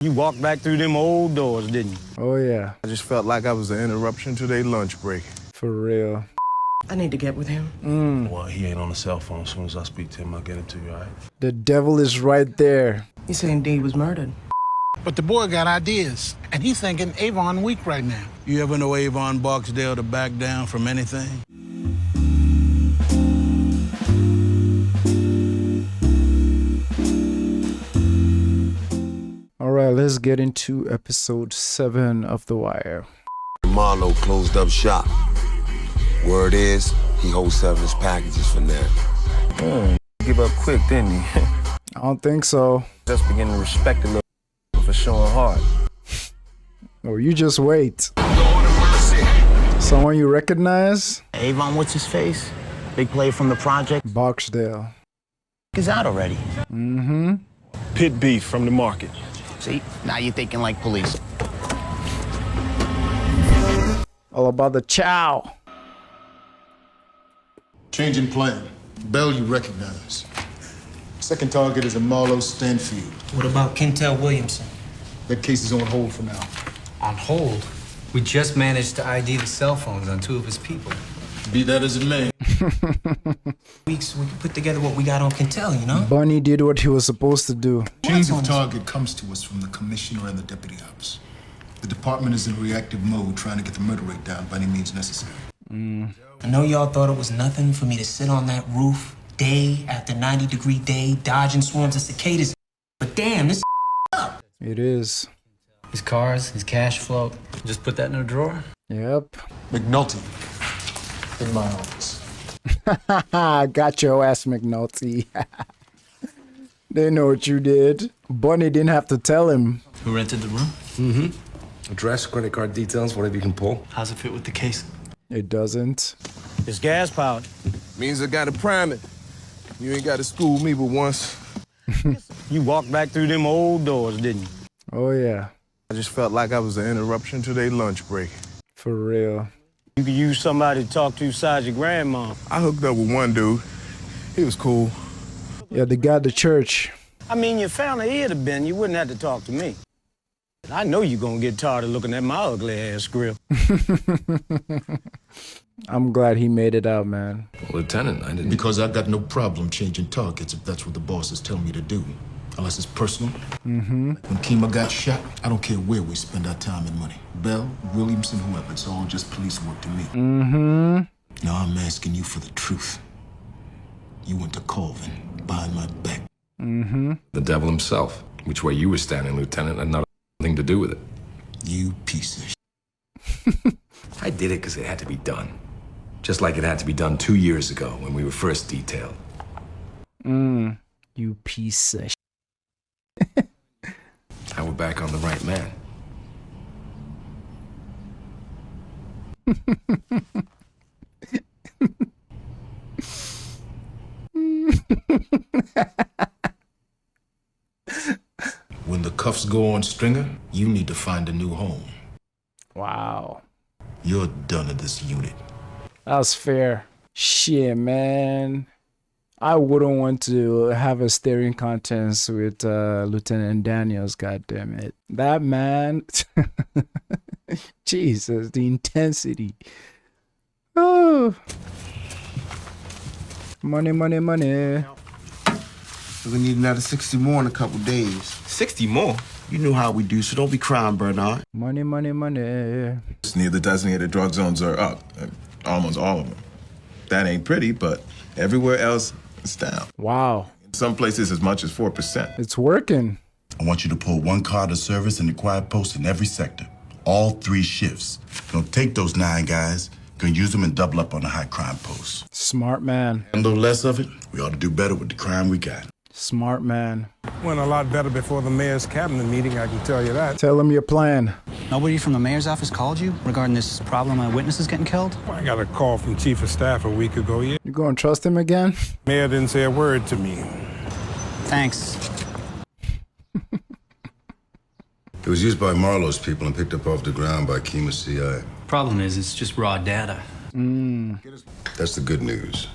You walked back through them old doors, didn't you? Oh, yeah. I just felt like I was an interruption to their lunch break. For real. I need to get with him. Well, he ain't on the cell phone. As soon as I speak to him, I'll get it to you, all right? The devil is right there. You saying D was murdered? But the boy got ideas, and he thinking Avon weak right now. You ever know Avon Barksdale to back down from anything? All right, let's get into episode 7 of The Wire. Marlowe closed up shop. Word is, he wholesaled his packages for now. Give up quick, didn't he? I don't think so. Just beginning to respect a little for showing heart. Oh, you just wait. Someone you recognize? Avon, what's his face? Big player from the project. Barksdale. He's out already. Mm-hmm. Pit beef from the market. See, now you're thinking like police. All about the chow. Change in plan. Bell you recognize. Second target is a Marlowe Stanfield. What about Kentel Williamson? That case is on hold for now. On hold? We just managed to ID the cell phones on 2 of his people. Be that as it may. Weeks we can put together what we got on Kentel, you know? Bunny did what he was supposed to do. Change of target comes to us from the commissioner and the deputy ops. The department is in reactive mode trying to get the murder rate down by any means necessary. I know y'all thought it was nothing for me to sit on that roof day after 90-degree day, dodging swarms of cicadas. But damn, this up. It is. His cars, his cash flow, just put that in a drawer? Yep. McNulty. In my office. Got your ass, McNulty. They know what you did. Bunny didn't have to tell him. Who rented the room? Mm-hmm. Address, credit card details, whatever you can pull. How's it fit with the case? It doesn't. It's gas powered. Means I gotta prime it. You ain't gotta school me but once. You walked back through them old doors, didn't you? Oh, yeah. I just felt like I was an interruption to their lunch break. For real. You could use somebody to talk to besides your grandma. I hooked up with one dude. He was cool. Yeah, the guy at the church. I mean, your family here'd have been, you wouldn't have to talk to me. I know you're gonna get tired of looking at my ugly ass grill. I'm glad he made it out, man. Lieutenant, I didn't... Because I got no problem changing targets if that's what the bosses tell me to do. Unless it's personal. Mm-hmm. When Kima got shot, I don't care where we spend our time and money. Bell, Williamson, whoever, it's all just police work to me. Mm-hmm. Now I'm asking you for the truth. You went to Colvin, behind my back. Mm-hmm. The devil himself. Which way you were standing, Lieutenant, had nothing to do with it. You piece of shit. I did it because it had to be done. Just like it had to be done 2 years ago when we were first detailed. You piece of shit. Now we're back on the right man. When the cuffs go on Stringer, you need to find a new home. Wow. You're done at this unit. That's fair. Shit, man. I wouldn't want to have a staring contest with Lieutenant Daniels, goddammit. That man, Jesus, the intensity. Oh. Money, money, money. We're gonna need another 60 more in a couple days. 60 more? You know how we do, so don't be crying, Bernard. Money, money, money. Neither designated drug zones are up. Almost all of them. That ain't pretty, but everywhere else, it's down. Wow. In some places, as much as 4%. It's working. I want you to pull one car to service and required posts in every sector. All 3 shifts. Gonna take those 9 guys, gonna use them and double up on the high crime posts. Smart man. Handle less of it, we ought to do better with the crime we got. Smart man. Went a lot better before the mayor's cabinet meeting, I can tell you that. Tell him your plan. Nobody from the mayor's office called you regarding this problem of witnesses getting killed? I got a call from chief of staff a week ago, yeah. You gonna trust him again? Mayor didn't say a word to me. Thanks. It was used by Marlowe's people and picked up off the ground by Kima CI. Problem is, it's just raw data. That's the good news.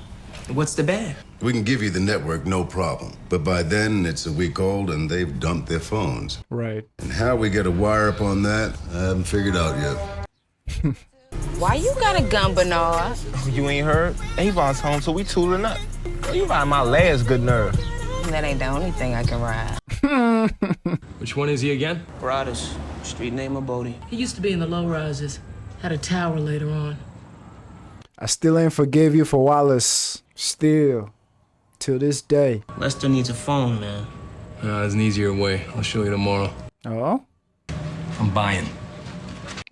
What's the bad? We can give you the network, no problem. But by then, it's a week old and they've dumped their phones. Right. And how we get a wire up on that, I haven't figured out yet. Why you got a gun, Bernard? You ain't heard? Avon's home, so we tooling up. Girl, you ride my last good nerve. That ain't the only thing I can ride. Which one is he again? Broadus. Street name of Bodie. He used to be in the low rises. Had a tower later on. I still ain't forgave you for Wallace. Still. Till this day. Lester needs a phone, man. There's an easier way. I'll show you tomorrow. Oh? I'm buying.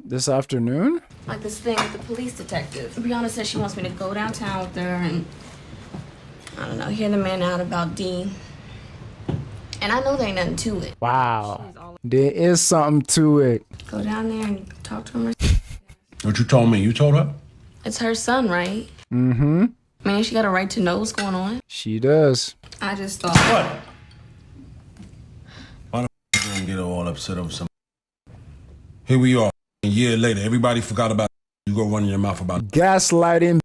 This afternoon? Like this thing with the police detective. Brianna says she wants me to go downtown with her and, I don't know, hear the man out about Dean. And I know there ain't nothing to it. Wow. There is something to it. Go down there and talk to him. What you told me? You told her? It's her son, right? Mm-hmm. Man, she got a right to know what's going on. She does. I just thought... What? Why the f*** you gonna get all upset over something? Here we are. A year later, everybody forgot about it. You go running your mouth about it. Gaslighting.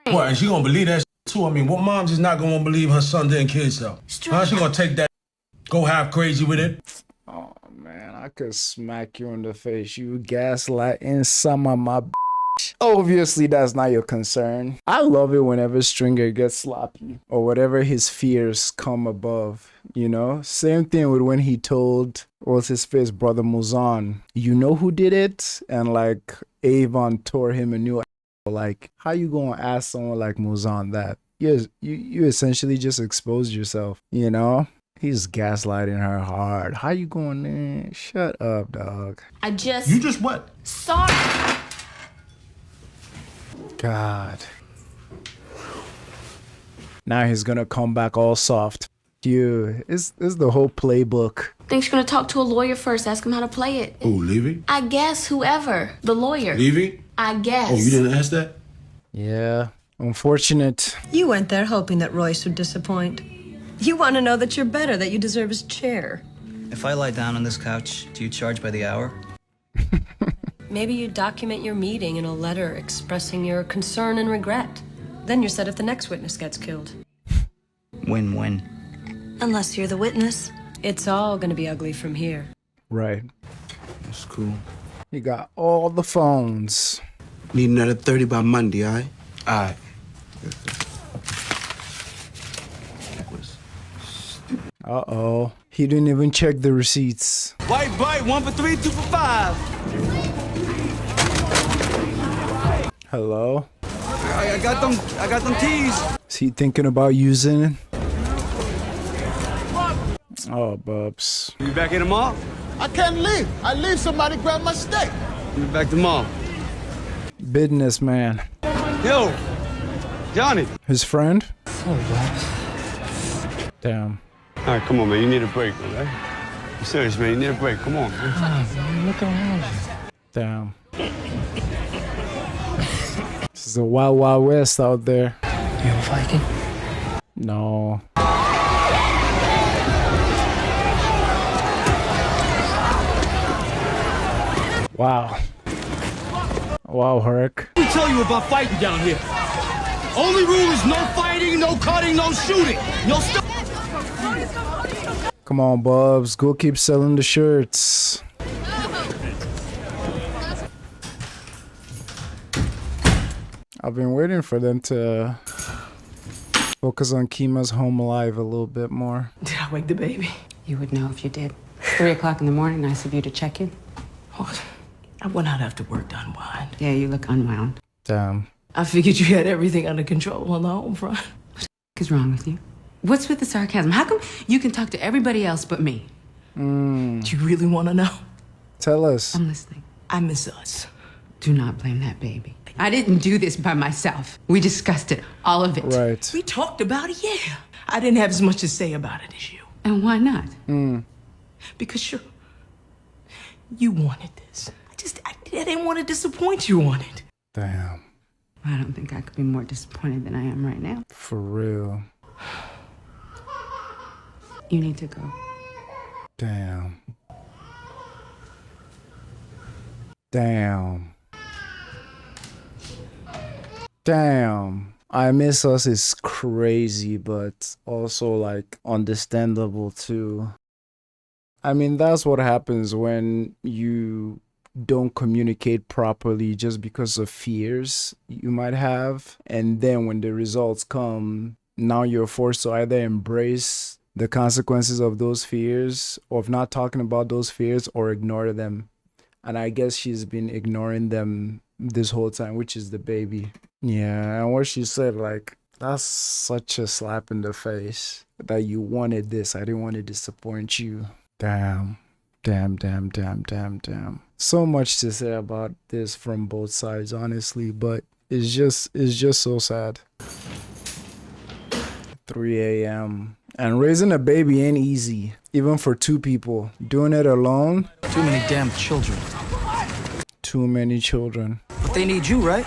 What, and she gonna believe that too? I mean, what mom's is not gonna believe her son didn't kill himself? How she gonna take that, go half crazy with it? Oh, man, I could smack you in the face. You gaslighting some of my Obviously, that's not your concern. I love it whenever Stringer gets sloppy or whatever his fears come above, you know? Same thing with when he told, what's his face, brother Muzan, you know who did it? And like Avon tore him a new like, how you gonna ask someone like Muzan that? You essentially just exposed yourself, you know? He's gaslighting her hard. How you going there? Shut up, dog. I just... You just what? Sorry. God. Now he's gonna come back all soft. You, it's the whole playbook. Think she's gonna talk to a lawyer first, ask him how to play it. Who, Levy? I guess whoever. The lawyer. Levy? I guess. Oh, you didn't ask that? Yeah, unfortunate. You went there hoping that Royce would disappoint. You want to know that you're better, that you deserve his chair. If I lie down on this couch, do you charge by the hour? Maybe you document your meeting in a letter expressing your concern and regret. Then you're set if the next witness gets killed. Win-win. Unless you're the witness. It's all gonna be ugly from here. Right. That's cool. He got all the phones. Need another 30 by Monday, all right? All right. Uh-oh. He didn't even check the receipts. White, 1 for 3, 2 for 5. Hello? I got them keys. Is he thinking about using it? Oh, Bubs. You back here tomorrow? I can't leave. I leave, somebody grab my steak. You back tomorrow. Businessman. Yo, Johnny. His friend? Oh, damn. All right, come on, man. You need a break, man. I'm serious, man. You need a break. Come on, man. Look around you. Damn. This is a wild, wild west out there. You a Viking? No. Wow. Wow, Herc. Let me tell you about fighting down here. Only rule is no fighting, no cutting, no shooting. No stuff. Come on, Bubs. Go keep selling the shirts. I've been waiting for them to focus on Kima's Home Alive a little bit more. Did I wake the baby? You would know if you did. 3 o'clock in the morning, nice of you to check in. Oh, I went out after work to unwind. Yeah, you look unwound. Damn. I figured you had everything under control on the home front. What is wrong with you? What's with the sarcasm? How come you can talk to everybody else but me? Do you really want to know? Tell us. I'm listening. I miss us. Do not blame that baby. I didn't do this by myself. We discussed it, all of it. Right. We talked about it, yeah. I didn't have as much to say about it as you. And why not? Because you wanted this. I didn't want to disappoint you on it. Damn. I don't think I could be more disappointed than I am right now. For real. You need to go. Damn. Damn. Damn. I Miss Us is crazy, but also like understandable too. I mean, that's what happens when you don't communicate properly just because of fears you might have. And then when the results come, now you're forced to either embrace the consequences of those fears, or of not talking about those fears, or ignore them. And I guess she's been ignoring them this whole time, which is the baby. Yeah, and what she said, like, that's such a slap in the face that you wanted this. I didn't want to disappoint you. Damn. So much to say about this from both sides, honestly, but it's just so sad. 3 a.m. And raising a baby ain't easy, even for two people. Doing it alone. Too many damn children. Too many children. But they need you, right?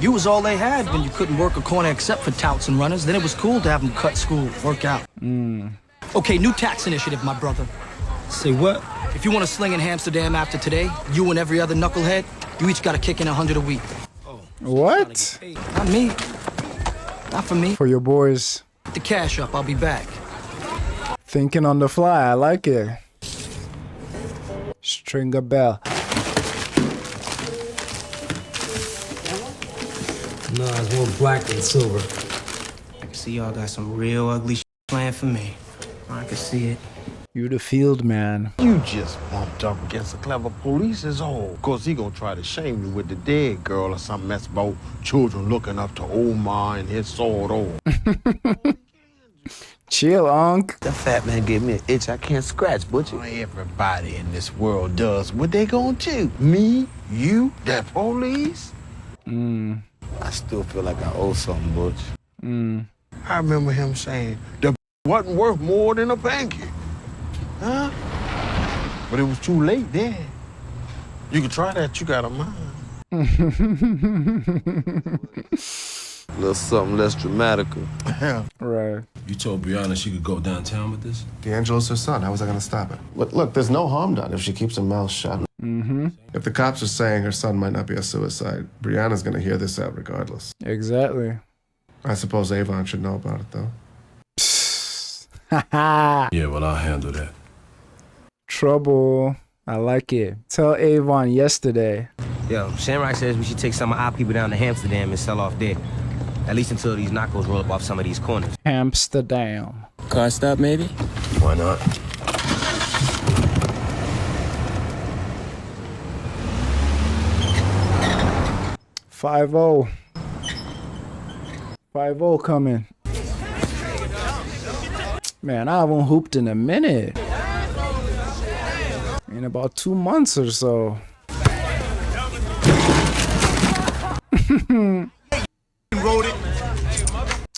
You was all they had when you couldn't work a corner except for touts and runners. Then it was cool to have them cut school, work out. Okay, new tax initiative, my brother. Say what? If you want to sling in Amsterdam after today, you and every other knucklehead, you each got to kick in 100 a week. What? Not me. Not for me. For your boys. Get the cash up, I'll be back. Thinking on the fly, I like it. String a bell. No, it's more black than silver. I can see y'all got some real ugly shit planned for me. I can see it. You the field man. You just bumped up against a clever police is all. Of course, he gonna try to shame you with the dead girl or some mess about children looking up to Omar and his sword over. Chill, Unc. That fat man gave me an itch I can't scratch, Butcher. Everybody in this world does what they gonna do. Me, you, that police. I still feel like I owe something, Butch. I remember him saying, the wasn't worth more than a pancake. Huh? But it was too late then. You can try that, you got a mind. A little something less dramatical. Right. You told Brianna she could go downtown with this? D'Angelo's her son. How was I going to stop it? But look, there's no harm done if she keeps her mouth shut. If the cops are saying her son might not be a suicide, Brianna's going to hear this out regardless. Exactly. I suppose Avon should know about it, though. Yeah, well, I'll handle that. Trouble. I like it. Tell Avon yesterday. Yo, Shamrock says we should take some of our people down to Amsterdam and sell off there. At least until these knockos roll up off some of these corners. Amsterdam. Car stop, maybe? Why not? $5-0. $5-0 coming. Man, I haven't hooped in a minute. In about 2 months or so.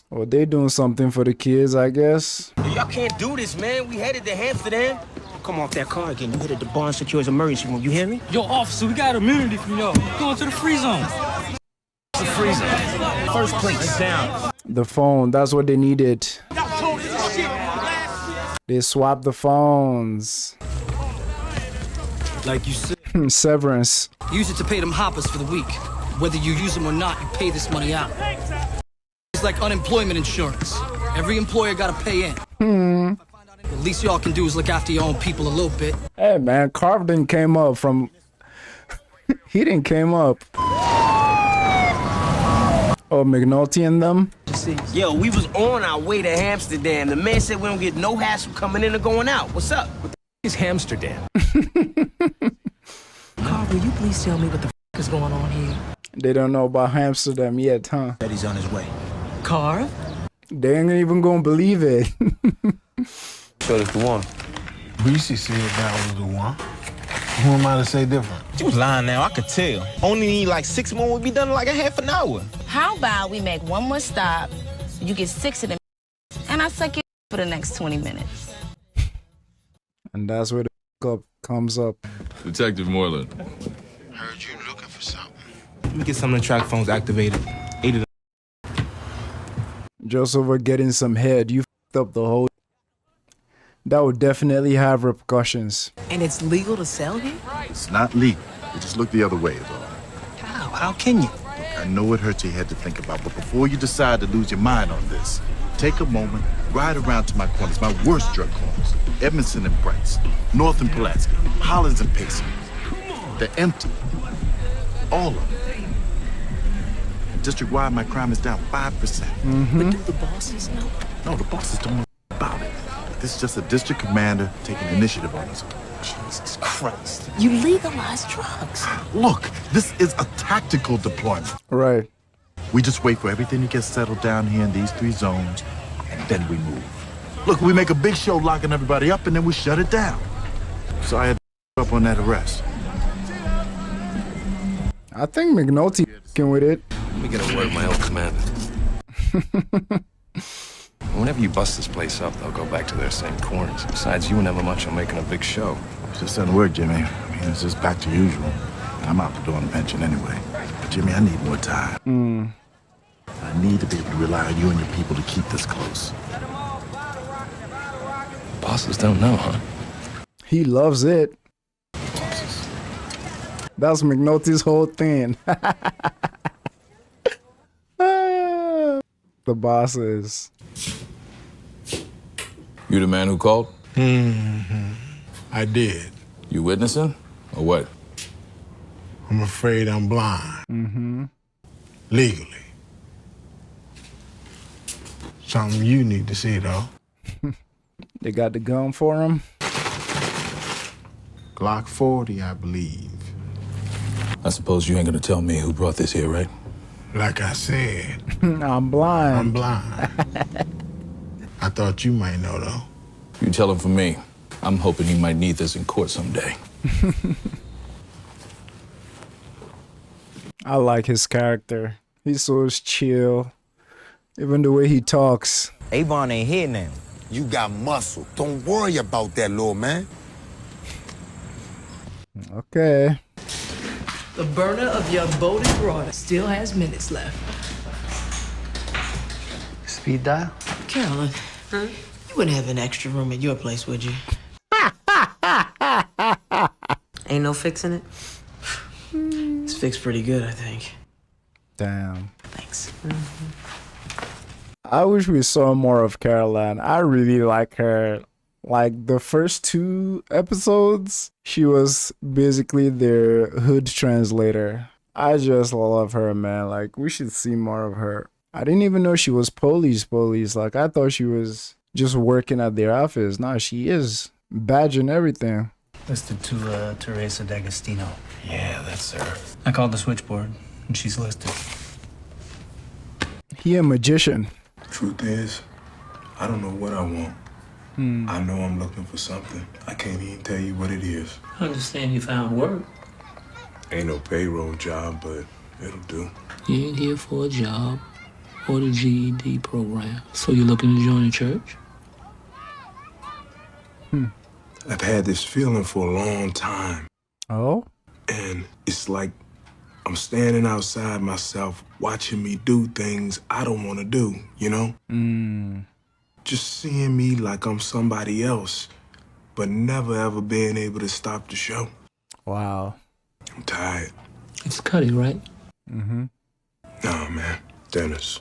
Well, they doing something for the kids, I guess. Y'all can't do this, man. We headed to Amsterdam. Come off that car again. You headed to Barn Secure's emergency room. You hear me? Yo, officer, we got immunity from y'all. Going to the free zone. The free zone. First place. Down. The phone, that's what they needed. They swapped the phones. Like you said. Severance. Use it to pay them hoppers for the week. Whether you use them or not, you pay this money out. It's like unemployment insurance. Every employer gotta pay in. The least y'all can do is look after your own people a little bit. Hey man, Carv didn't came up from... he didn't came up. Oh, McNulty and them? Yo, we was on our way to Amsterdam. The man said we don't get no hassle coming in or going out. What's up? What the is Amsterdam? Carl, will you please tell me what the is going on here? They don't know about Amsterdam yet, huh? That he's on his way. Carl? They ain't even gonna believe it. Sure, it's the one. Breezy said that was the one. Who am I to say different? You was lying now, I could tell. Only need like 6 more, we'll be done in like a half an hour. How about we make one more stop, you get 6 of them, and I suck it for the next 20 minutes. And that's where the up comes up. Detective Moreland. Heard you looking for something. Let me get some of the track phones activated. 8 of them. Just over getting some head, you f***ed up the whole... That would definitely have repercussions. And it's legal to sell here? It's not legal. You just look the other way, is all. How? How can you? I I know it hurts your head to think about, but before you decide to lose your mind on this, take a moment, ride around to my corners, my worst drug corners. Edmondson and Brent's, North and Pulaski, Hollins and Payson. They're empty. All of them. District-wide, my crime is down 5%. But do the bosses know? No, the bosses don't know about it. This is just a district commander taking initiative on his own. Jesus Christ. You legalize drugs. Look, this is a tactical deployment. Right. We just wait for everything to get settled down here in these 3 zones, and then we move. Look, we make a big show locking everybody up, and then we shut it down. So I had to up on that arrest. I think McNulty f***ing with it. Let me get a word with my old commander. Whenever you bust this place up, they'll go back to their same corners. Besides, you and Emma Much are making a big show. It just doesn't work, Jimmy. I mean, it's just back to usual. I'm out the door on a pension anyway. But Jimmy, I need more time. I need to be able to rely on you and your people to keep this close. Bosses don't know, huh? He loves it. That's McNulty's whole thing. The bosses. You the man who called? I did. You witnessing or what? I'm afraid I'm blind. Legally. Something you need to see, though. They got the gun for him. Glock 40, I believe. I suppose you ain't gonna tell me who brought this here, right? Like I said, I'm blind. I'm blind. I thought you might know, though. You tell him for me. I'm hoping he might need this in court someday. I like his character. He's so chill. Even the way he talks. Avon ain't here now. You got muscle. Don't worry about that, little man. Okay. The burner of your boated broad still has minutes left. Speed dial? Carolyn, you wouldn't have an extra room at your place, would you? Ain't no fixing it? It's fixed pretty good, I think. Damn. Thanks. I wish we saw more of Caroline. I really like her. Like the first 2 episodes, she was basically their hood translator. I just love her, man. Like we should see more of her. I didn't even know she was police. Like I thought she was just working at their office. No, she is. Badge and everything. Listed to Teresa D'Agostino. Yeah, that's her. I called the switchboard, and she's listed. He a magician. Truth is, I don't know what I want. I know I'm looking for something. I can't even tell you what it is. I understand you found work. Ain't no payroll job, but it'll do. You ain't here for a job or the GED program. So you're looking to join a church? I've had this feeling for a long time. Oh? And it's like I'm standing outside myself, watching me do things I don't want to do, you know? Just seeing me like I'm somebody else, but never ever being able to stop the show. Wow. I'm tired. It's Cuddy, right? No, man. Dennis.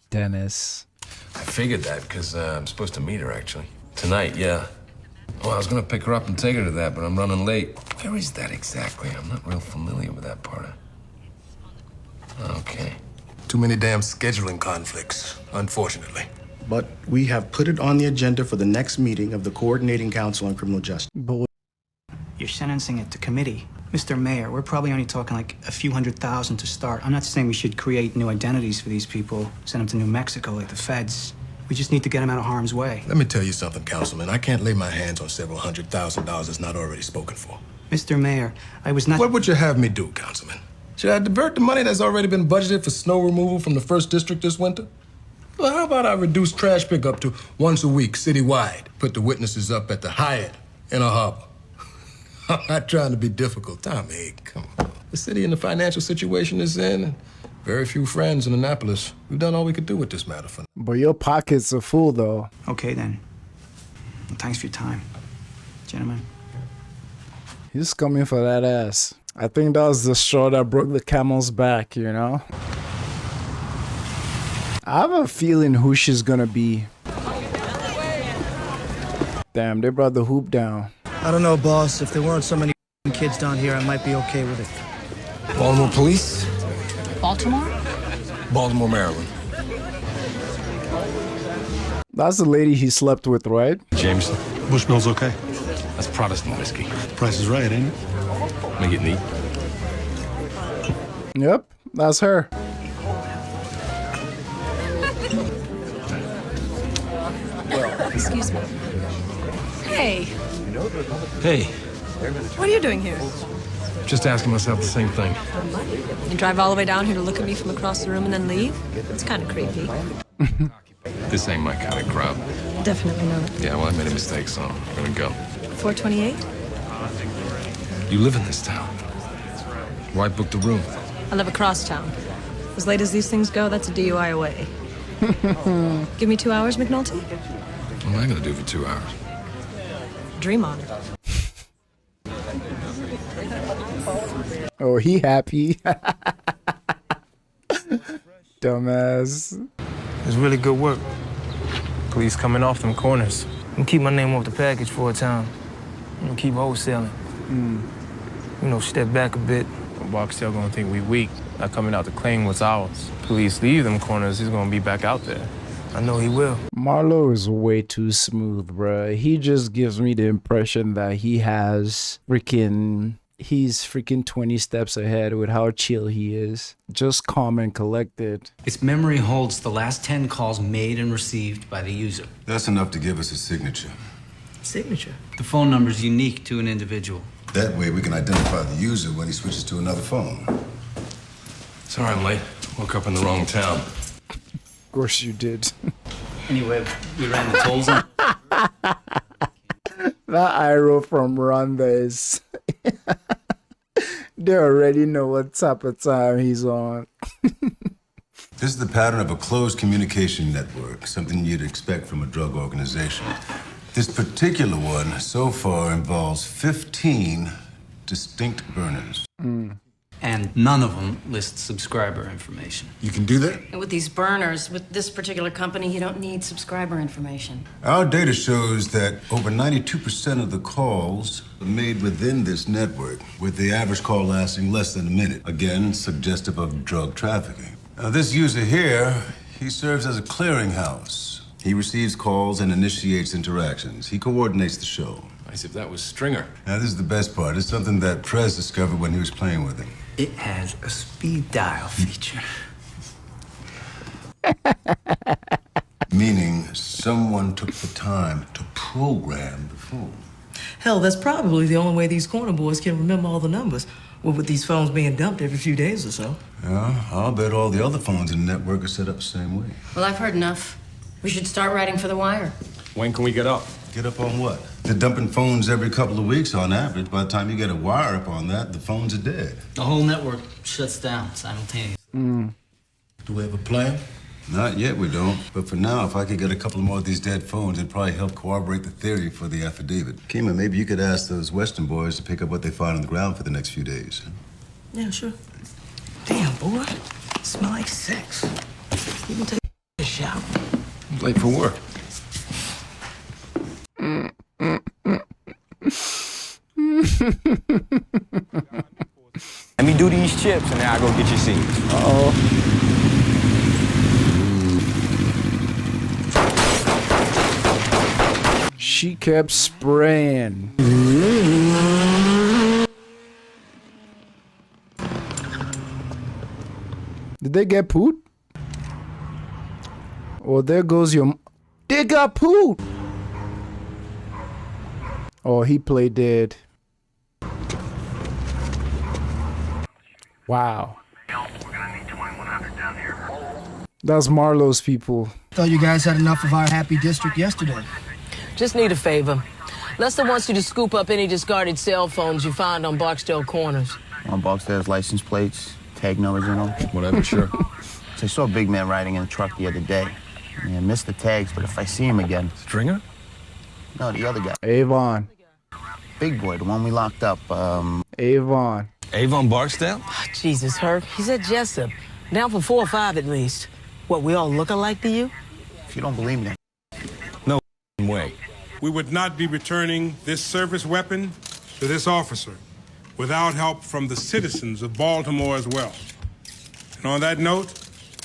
Dennis. I figured that because I'm supposed to meet her, actually. Tonight, yeah. Well, I was gonna pick her up and take her to that, but I'm running late. Where is that exactly? I'm not real familiar with that part of... Okay. Too many damn scheduling conflicts, unfortunately. But we have put it on the agenda for the next meeting of the Coordinating Council on Criminal Justice. You're sentencing it to committee. Mr. Mayor, we're probably only talking like a few $100,000 to start. I'm not saying we should create new identities for these people, send them to New Mexico like the feds. We just need to get them out of harm's way. Let me tell you something, Councilman. I can't lay my hands on several $100,000 that's not already spoken for. Mr. Mayor, I was not... What would you have me do, Councilman? Should I divert the money that's already been budgeted for snow removal from the 1st District this winter? Well, how about I reduce trash pickup to once a week, citywide? Put the witnesses up at the Hyatt in a harbor. I'm not trying to be difficult, Tommy. Come on. The city and the financial situation is in. Very few friends in Annapolis. We've done all we could do with this matter for now. But your pockets are full, though. Okay, then. Well, thanks for your time, gentlemen. He's coming for that ass. I think that was the straw that broke the camel's back, you know? I have a feeling who she's gonna be. Damn, they brought the hoop down. I don't know, boss. If there weren't so many kids down here, I might be okay with it. Baltimore police? Baltimore? Baltimore, Maryland. That's the lady he slept with, right? Jameson. Bushmill's okay. That's Protestant whiskey. Price is right, ain't it? Make it neat. Yep, that's her. Excuse me. Hey, Hey, what are you doing here? just asking myself the same thing. You drive all the way down here to look at me from across the room and then leave? It's kind of creepy. This ain't my kind of crowd. Definitely not. Yeah, well, I made a mistake, so I'm gonna go. 428? You live in this town. Why book the room? I live across town. As late as these things go, that's a DUI away. Give me 2 hours, McNulty? What am I gonna do for 2 hours? Dream on it. Oh, he happy. Dumbass. It's really good work. Police coming off them corners. And keep my name off the package for a time. And keep wholesaling. You know, step back a bit. Barksdale gonna think we weak, not coming out to claim what's ours. Police leave them corners, he's gonna be back out there. I know he will. Marlo is way too smooth, bruh. He just gives me the impression that he's freaking 20 steps ahead with how chill he is. Just calm and collected. Its memory holds the last 10 calls made and received by the user. That's enough to give us a signature. Signature? The phone number is unique to an individual. That way we can identify the user when he switches to another phone. Sorry I'm late. Woke up in the wrong town. Of course you did. Anyway, we ran the tolls on. That arrow from Rhonda is... They already know what type of time he's on. This is the pattern of a closed communication network, something you'd expect from a drug organization. This particular one, so far, involves 15 distinct burners. And none of them list subscriber information. You can do that? And with these burners, with this particular company, you don't need subscriber information. Our data shows that over 92% of the calls are made within this network, with the average call lasting less than a minute. Again, suggestive of drug trafficking. Now, this user here, he serves as a clearinghouse. He receives calls and initiates interactions. He coordinates the show. As if that was Stringer. Now, this is the best part. It's something that Prez discovered when he was playing with him. It has a speed dial feature. Meaning someone took the time to program the phone. Hell, that's probably the only way these corner boys can remember all the numbers. Well, with these phones being dumped every few days or so. Yeah, I'll bet all the other phones in the network are set up the same way. Well, I've heard enough. We should start writing for The Wire. When can we get up? Get up on what? They're dumping phones every couple of weeks on average. By the time you get a wire up on that, the phones are dead. The whole network shuts down simultaneously. Do we have a plan? Not yet, we don't. But for now, if I could get a couple more of these dead phones, it'd probably help corroborate the theory for the affidavit. Kima, maybe you could ask those Western boys to pick up what they find on the ground for the next few days. Yeah, sure. Damn, boy. Smell like sex. You can take a shower. I'm late for work. Let me do these chips and then I go get your seeds. She kept spraying. Did they get pooed? Oh, there goes your... They got pooed! Oh, he played dead. Wow. That's Marlo's people. Thought you guys had enough of our happy district yesterday. Just need a favor. Lester wants you to scoop up any discarded cell phones you find on Barksdale corners. On Barksdale's license plates, tag numbers in them. Whatever, sure. So I saw a big man riding in a truck the other day. I missed the tags, but if I see him again... Stringer? No, the other guy. Avon. Big boy, the one we locked up. Avon. Avon Barksdale? Jesus, Herc. He said Jessup. Down for 4 or 5 at least. What, we all look alike to you? If you don't believe me, No way. We would not be returning this service weapon to this officer without help from the citizens of Baltimore as well. And on that note,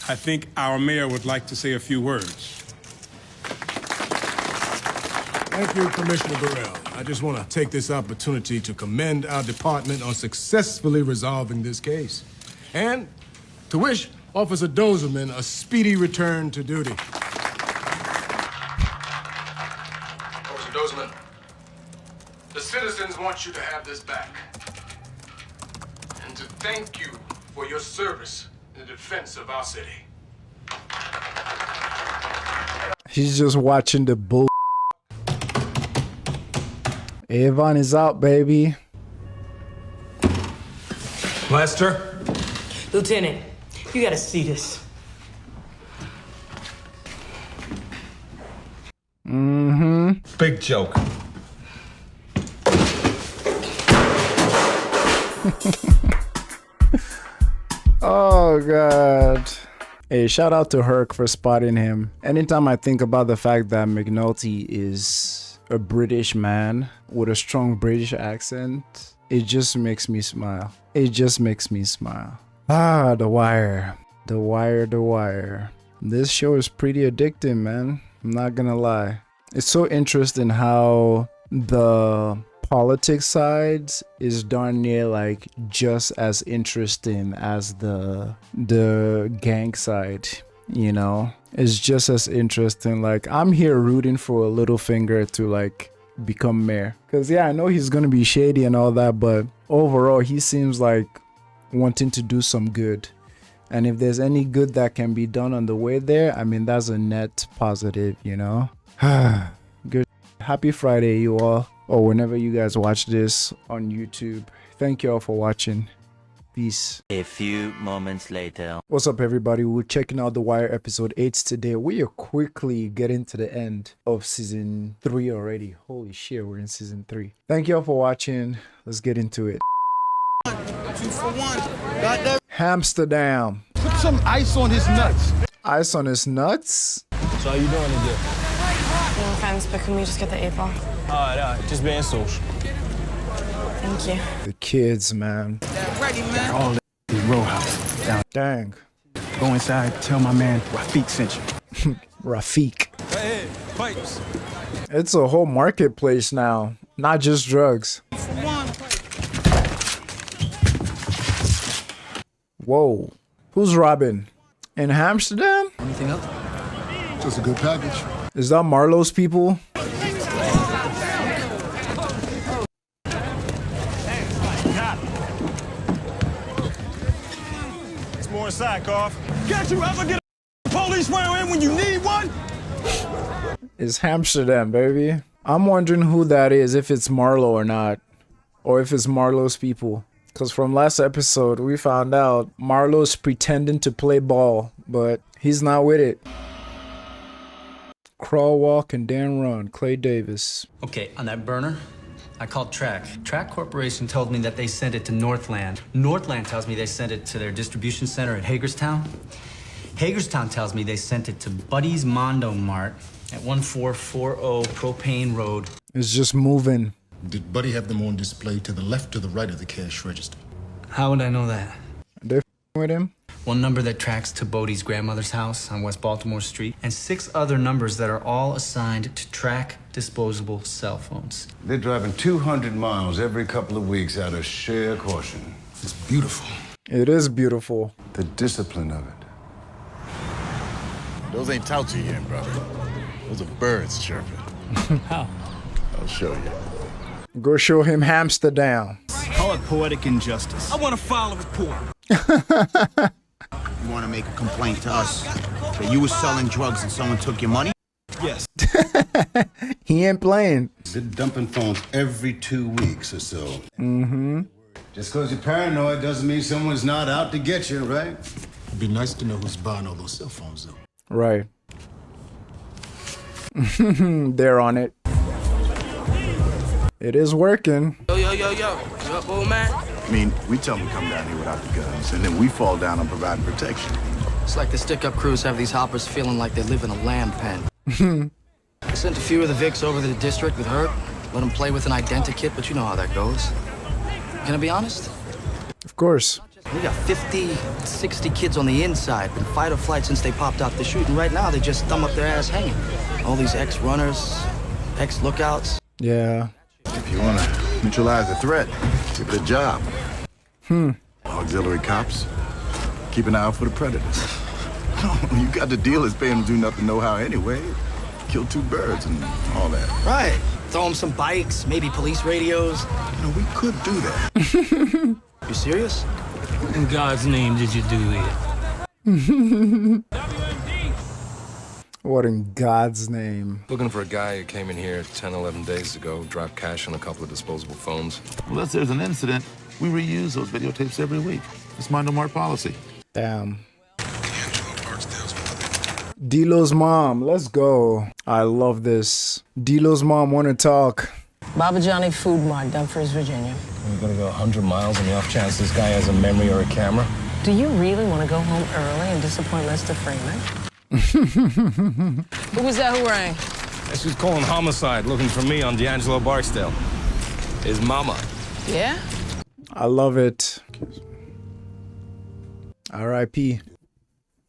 I think our mayor would like to say a few words. Thank you, Commissioner Burrell. I just want to take this opportunity to commend our department on successfully resolving this case. And to wish Officer Dozeman a speedy return to duty. Officer Dozeman, the citizens want you to have this back. And to thank you for your service in the defense of our city. He's just watching the bull. Avon is out, baby. Lester? Lieutenant, you gotta see this. Mm-hmm. Big joke. Oh, God. Hey, shout out to Herc for spotting him. Anytime I think about the fact that McNulty is a British man with a strong British accent, it just makes me smile. It just makes me smile. Ah, The Wire. The Wire, The Wire. This show is pretty addicting, man. I'm not gonna lie. It's so interesting how the politics sides is darn near like just as interesting as the gang side, you know. It's just as interesting. Like, I'm here rooting for a Littlefinger to like become mayor, because yeah, I know he's gonna be shady and all that, but overall he seems like wanting to do some good. And if there's any good that can be done on the way there, I mean, that's a net positive, you know. Good. Happy Friday, you all, or whenever you guys watch this on YouTube. Thank you all for watching. Peace. A few moments later. What's up, everybody? We're checking out The Wire episode 8 today. We are quickly getting to the end of season 3 already. Holy shit, we're in season 3. Thank you all for watching. Let's get into it. 2 for 1. Amsterdam. Put some ice on his nuts. Ice on his nuts? So how you doing today? No offense, but can we just get the 8 ball? Alright, just being social. Thank you. The kids, man. Ready, man. All the row house. Down. Dang. Go inside, tell my man Rafiq sent you. Rafiq. Hey, pipes. It's a whole marketplace now, not just drugs. Whoa. Who's robbing? In Amsterdam? Anything else? Just a good package. Is that Marlowe's people? It's more inside, Carl. Can't you ever get a police swearing in when you need one? It's Amsterdam, baby. I'm wondering who that is, if it's Marlowe or not. Or if it's Marlowe's people. Because from last episode, we found out Marlowe's pretending to play ball, but he's not with it. Crawl, walk, and Dan run. Clay Davis. Okay, on that burner, I called Track. Track Corporation told me that they sent it to Northland. Northland tells me they sent it to their distribution center at Hagerstown. Hagerstown tells me they sent it to Buddy's Mondo Mart at 1440 Propane Road. It's just moving. Did Buddy have them on display to the left or the right of the cash register? How would I know that? They're with him? One number that tracks to Bodie's grandmother's house on West Baltimore Street, and 6 other numbers that are all assigned to Track disposable cell phones. They're driving 200 miles every couple of weeks out of sheer caution. It's beautiful. It is beautiful. The discipline of it. Those ain't touts you hearing, brother. Those are birds chirping. How? I'll show you. Go show him Amsterdam. Call it poetic injustice. I want to file a report. You want to make a complaint to us that you were selling drugs and someone took your money? Yes. He ain't playing. They're dumping phones every 2 weeks or so. Mm-hmm. Just because you're paranoid doesn't mean someone's not out to get you, right? It'd be nice to know who's buying all those cell phones, though. Right. They're on it. It is working. Yo. You up, old man? I mean, we tell them to come down here without the guns, and then we fall down on providing protection. It's like the stick-up crews have these hoppers feeling like they live in a lamb pen. I sent a few of the Vics over to the district with Hurt, let them play with an identikit, but you know how that goes. Can I be honest? Of course. We got 50, 60 kids on the inside, been fight or flight since they popped out the chute, and right now they just thumb up their ass hanging. All these ex-runners, ex-lookouts. Yeah. If you want to neutralize the threat, give it a job. Auxiliary cops, keep an eye out for the predators. You got the dealers paying them to do nothing know-how anyway. Kill 2 birds and all that. Right. Throw them some bikes, maybe police radios. You know, we could do that. You serious? What in God's name did you do here? What in God's name? Looking for a guy who came in here 10, 11 days ago, dropped cash on a couple of disposable phones. Unless there's an incident, we reuse those videotapes every week. It's my no mark policy. Damn. D'Lo's mom, let's go. I love this. D'Lo's mom wanna talk. Baba Johnny Food Mart, Dumfries, Virginia. We're gonna go 100 miles on the off chance this guy has a memory or a camera. Do you really want to go home early and disappoint Mr. Freeman? Who was that who rang? She's calling homicide, looking for me on D'Angelo Barksdale. His mama. Yeah? I love it. R.I.P.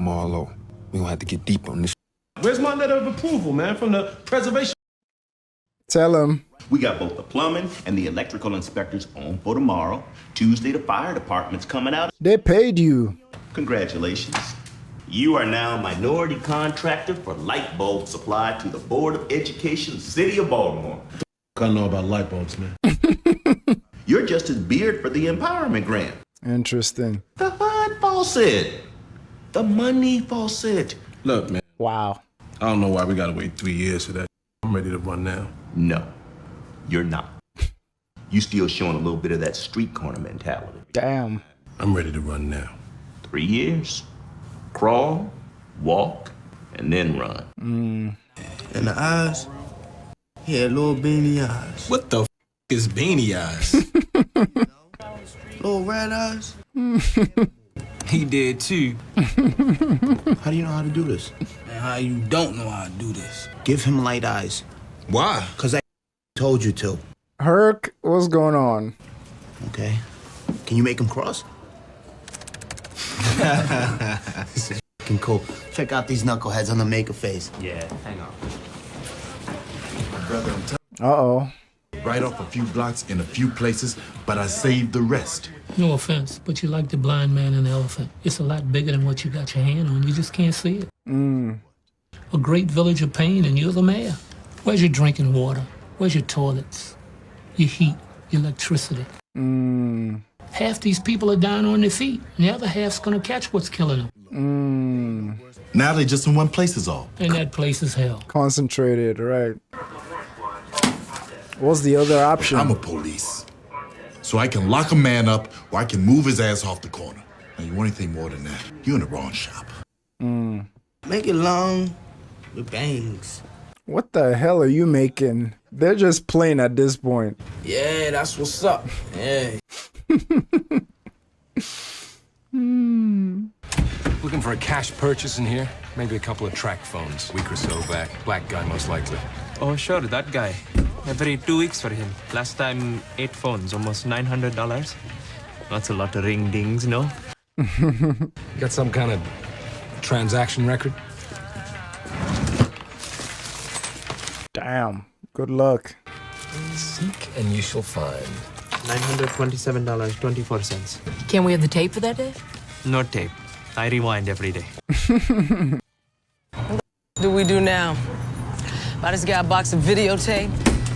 Marlo, we gonna have to get deep on this. Where's my letter of approval, man, from the preservation? Tell him. We got both the plumbing and the electrical inspectors on for tomorrow. Tuesday, the fire department's coming out. They paid you. Congratulations. You are now minority contractor for light bulb supply to the Board of Education, City of Baltimore. I know about light bulbs, man. You're just as beard for the empowerment grant. Interesting. The HUD faucet. The money faucet. Look, man. Wow. I don't know why we gotta wait 3 years for that. I'm ready to run now. No, you're not. You still showing a little bit of that street corner mentality. Damn. I'm ready to run now. 3 years. Crawl, walk, and then run. And the eyes? He had little beanie eyes. What the is beanie eyes? Little red eyes? He did too. How do you know how to do this? And how you don't know how to do this? Give him light eyes. Why? Because I told you to. Herc, what's going on? Okay. Can you make him cross? This is f***ing cool. Check out these knuckleheads on the maker face. Yeah, hang on. Brother, I'm Uh-oh. right off a few blocks in a few places, but I saved the rest. No offense, but you're like the blind man and the elephant. It's a lot bigger than what you got your hand on. You just can't see it. A great village of pain, and you're the mayor. Where's your drinking water? Where's your toilets? Your heat, your electricity? Half these people are dying on their feet, and the other half's gonna catch what's killing them. Now they're just in one place is all. And that place is hell. Concentrated, right. What's the other option? I'm a police. So I can lock a man up or I can move his ass off the corner. Now, you want anything more than that? You're in the wrong shop. Make it long with bangs. What the hell are you making? They're just playing at this point. Yeah, that's what's up. Yeah. Looking for a cash purchase in here? Maybe a couple of track phones. A week or so back. Black guy, most likely. Oh, sure, that guy. Every 2 weeks for him. Last time, 8 phones, almost $900. That's a lot of ring-dings, no? You got some kind of transaction record? Damn. Good luck. Seek and you shall find. $927.24. Can we have the tape for that day? No tape. I rewind every day. What do we do now? Buy this guy a box of videotape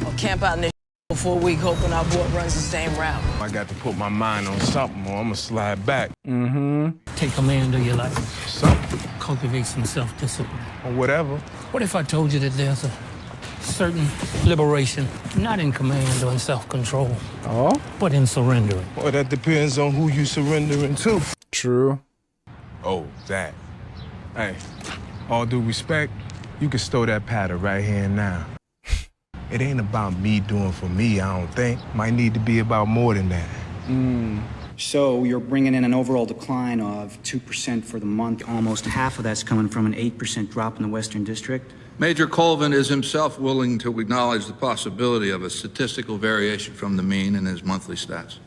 or camp out in this for a week hoping our board runs the same route? I got to put my mind on something or I'm gonna slide back. Take command of your life. Something. Cultivate some self-discipline. Or whatever. What if I told you that there's a certain liberation, not in command or in self-control, but in surrendering? Well, that depends on who you surrendering to. True. Oh, that. Hey, all due respect, you can stow that pattern right here and now. It ain't about me doing for me, I don't think. Might need to be about more than that. So you're bringing in an overall decline of 2% for the month. Almost half of that's coming from an 8% drop in the Western District. Major Colvin is himself willing to acknowledge the possibility of a statistical variation from the mean in his monthly stats.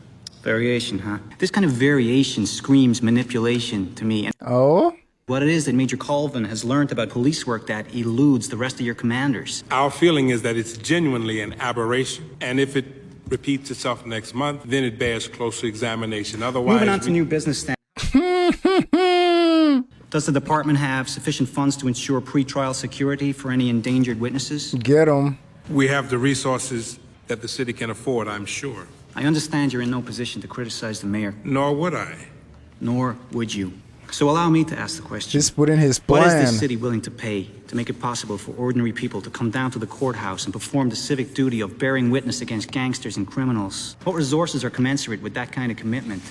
Variation, huh? This kind of variation screams manipulation to me. Oh? What it is that Major Colvin has learned about police work that eludes the rest of your commanders. Our feeling is that it's genuinely an aberration. And if it repeats itself next month, then it bears closer examination. Otherwise, moving on to new business standards. Does the department have sufficient funds to ensure pretrial security for any endangered witnesses? Get them. we have the resources that the city can afford, I'm sure. I understand you're in no position to criticize the mayor. Nor would I. Nor would you. So allow me to ask the question. Just put in his plan. What is the city willing to pay to make it possible for ordinary people to come down to the courthouse and perform the civic duty of bearing witness against gangsters and criminals? What resources are commensurate with that kind of commitment?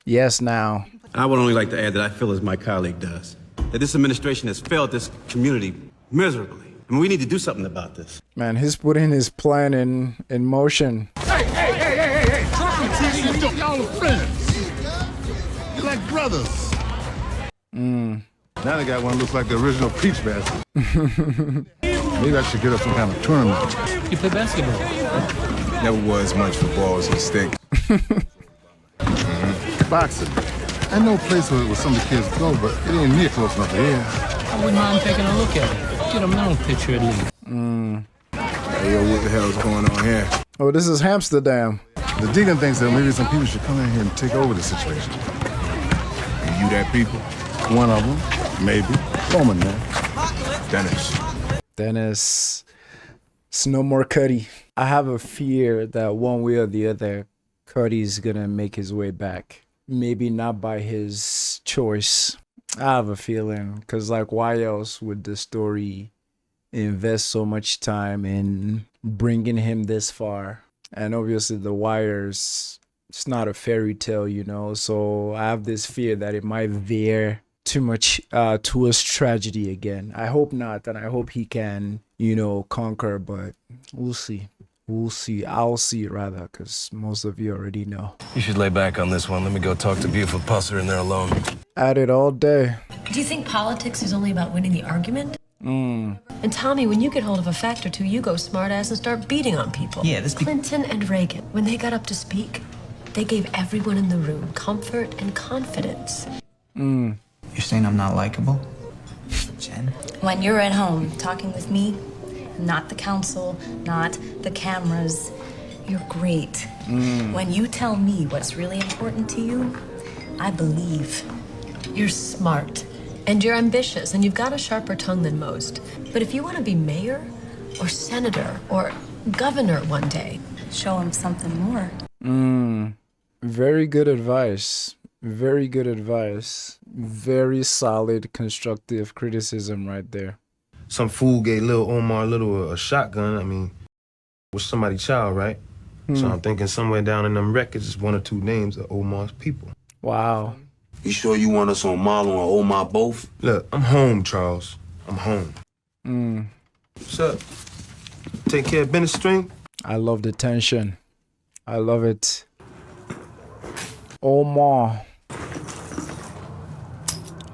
Yes, now. I would only like to add that I feel as my colleague does, that this administration has failed this community miserably. I mean, we need to do something about this. Man, he's putting his plan in motion. Hey. Y'all are friends. You're like brothers. Mm. Now they got one that looks like the original Peach Basket. Maybe I should get up some kind of tournament. You play basketball? Never was much for balls and sticks. Boxing. I know a place where some of the kids go, but it ain't near close enough to here. I wouldn't mind taking a look at it. Get a mental picture at least. Hey, yo, what the hell is going on here? Oh, this is Amsterdam. The deacon thinks that maybe some people should come in here and take over the situation. You that people? One of them, maybe. Woman, man. Dennis. It's no more Cuddy. I have a fear that one way or the other, Cuddy's gonna make his way back. Maybe not by his choice. I have a feeling, because like why else would the story invest so much time in bringing him this far? And obviously The Wire's, it's not a fairy tale, you know, so I have this fear that it might veer too much towards tragedy again. I hope not, and I hope he can, you know, conquer, but we'll see. We'll see. I'll see it rather, because most of you already know. You should lay back on this one. Let me go talk to beautiful Pusser in there alone. At it all day. Do you think politics is only about winning the argument? Mm. And Tommy, when you get hold of a fact or two, you go smartass and start beating on people. Yeah, Clinton and Reagan, when they got up to speak, they gave everyone in the room comfort and confidence. Mm. You're saying I'm not likable? Jen? When you're at home talking with me, not the council, not the cameras, you're great. When you tell me what's really important to you, I believe. You're smart, and you're ambitious, and you've got a sharper tongue than most. But if you want to be mayor, or senator, or governor one day, show him something more. Very good advice. Very good advice. Very solid, constructive criticism right there. Some fool gave little Omar a shotgun. I mean, was somebody's child, right? So I'm thinking somewhere down in them records is one or two names of Omar's people. Wow. You sure you want us on Marlon or Omar both? Look, I'm home, Charles. I'm home. What's up? Take care of business string? I love the tension. I love it. Omar.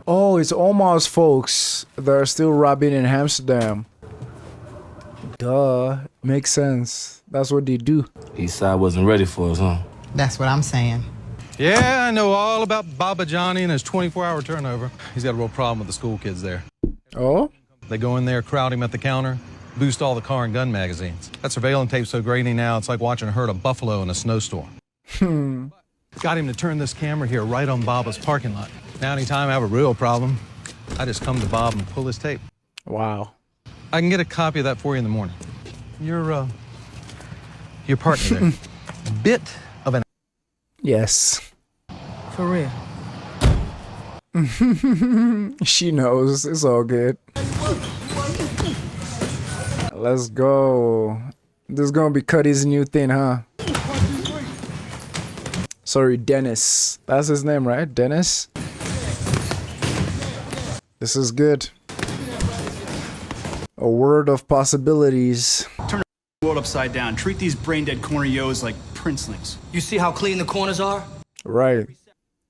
Oh, it's Omar's folks that are still robbing in Amsterdam. Duh. Makes sense. That's what they do. Eastside wasn't ready for us, huh? That's what I'm saying. Yeah, I know all about Baba Johnny and his 24-hour turnover. He's got a real problem with the school kids there. Oh? They go in there, crowd him at the counter, boost all the car and gun magazines. That surveillance tape's so grainy now, it's like watching a herd of buffalo in a snowstorm. Got him to turn this camera here right on Baba's parking lot. Now, anytime I have a real problem, I just come to Bob and pull his tape. Wow. I can get a copy of that for you in the morning. Your partner there. A bit of an... Yes. For real. She knows. It's all good. Let's go. This is gonna be Cuddy's new thing, huh? Sorry, Dennis. That's his name, right? Dennis? This is good. A world of possibilities. Turn the world upside down. Treat these brain-dead corner yos like princelings. You see how clean the corners are? Right.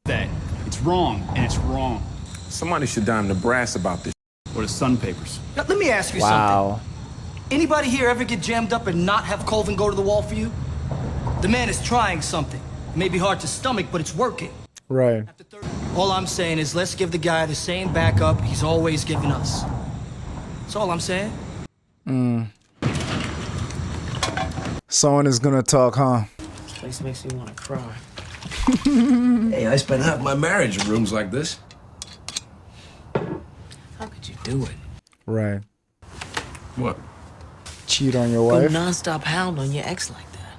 That it's wrong, and it's wrong. Somebody should dime the brass about this. Or the Sun papers. Now, let me ask you Wow. something. Anybody here ever get jammed up and not have Colvin go to the wall for you? The man is trying something. It may be hard to stomach, but it's working. Right. All I'm saying is let's give the guy the same backup he's always given us. That's all I'm saying. Someone is gonna talk, huh? This place makes me want to cry. Hey, I spent half my marriage in rooms like this. How could you do it? Right. What? Cheat on your Go wife? nonstop hound on your ex like that.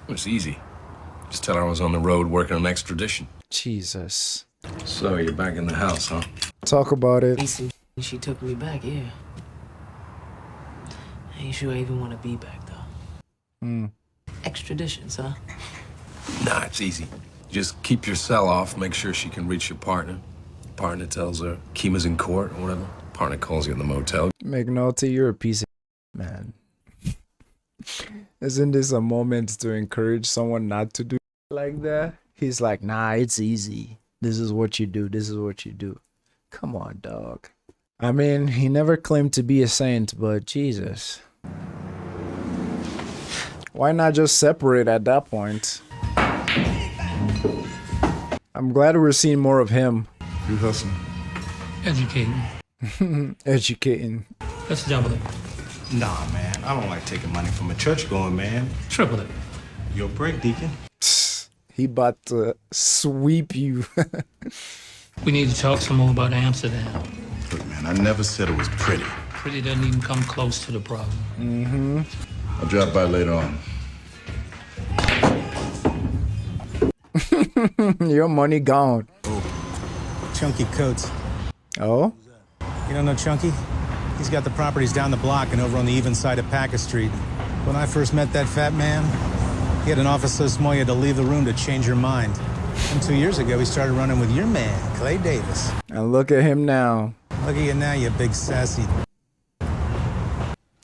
It's easy. Just tell her I was on the road working on extradition. Jesus. So you're back in the house, huh? Talk about it. She took me back, yeah. I ain't sure I even want to be back, though. Extraditions, huh? Nah, it's easy. Just keep your cell off, make sure she can reach your partner. Partner tells her Kima's in court or whatever. Partner calls you in the motel. Make note to you're a piece of man. Isn't this a moment to encourage someone not to do like that? He's like, nah, it's easy. This is what you do. This is what you do. Come on, dog. I mean, he never claimed to be a saint, but Jesus. Why not just separate at that point? I'm glad we're seeing more of him. You hustling? Educating. Educating. Let's double it. Nah, man. I don't like taking money from a church going man. Triple it. Your break, Deacon. He about to sweep you. We need to talk some more about Amsterdam. Look, man, I never said it was pretty. Pretty doesn't even come close to the problem. Mm-hmm. I'll drop by later on. Your money gone. Chunky Coates. Oh? You don't know Chunky? He's got the properties down the block and over on the even side of Packer Street. When I first met that fat man, he had an office so small you had to leave the room to change your mind. And 2 years ago, he started running with your man, Clay Davis. And look at him now. Look at you now, you big sassy.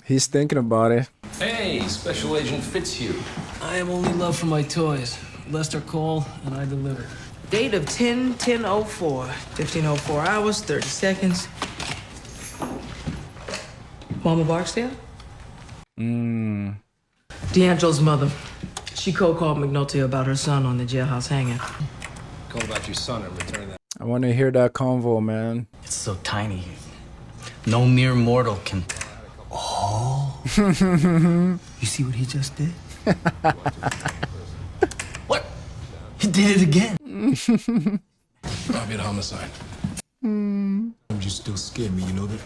He's thinking about it. Hey, Special Agent Fitzhugh. I am only love for my toys. Lester call and I deliver. Date of 10/10/04. 15:04 hours, 30 seconds. Mama Barksdale? D'Angelo's mother. She called McNulty about her son on the jailhouse hanging. Call about your son and return that. I want to hear that convo, man. It's so tiny. No mere mortal can. Oh. You see what he just did? What? He did it again. Obvious homicide. You still scared me, you know that?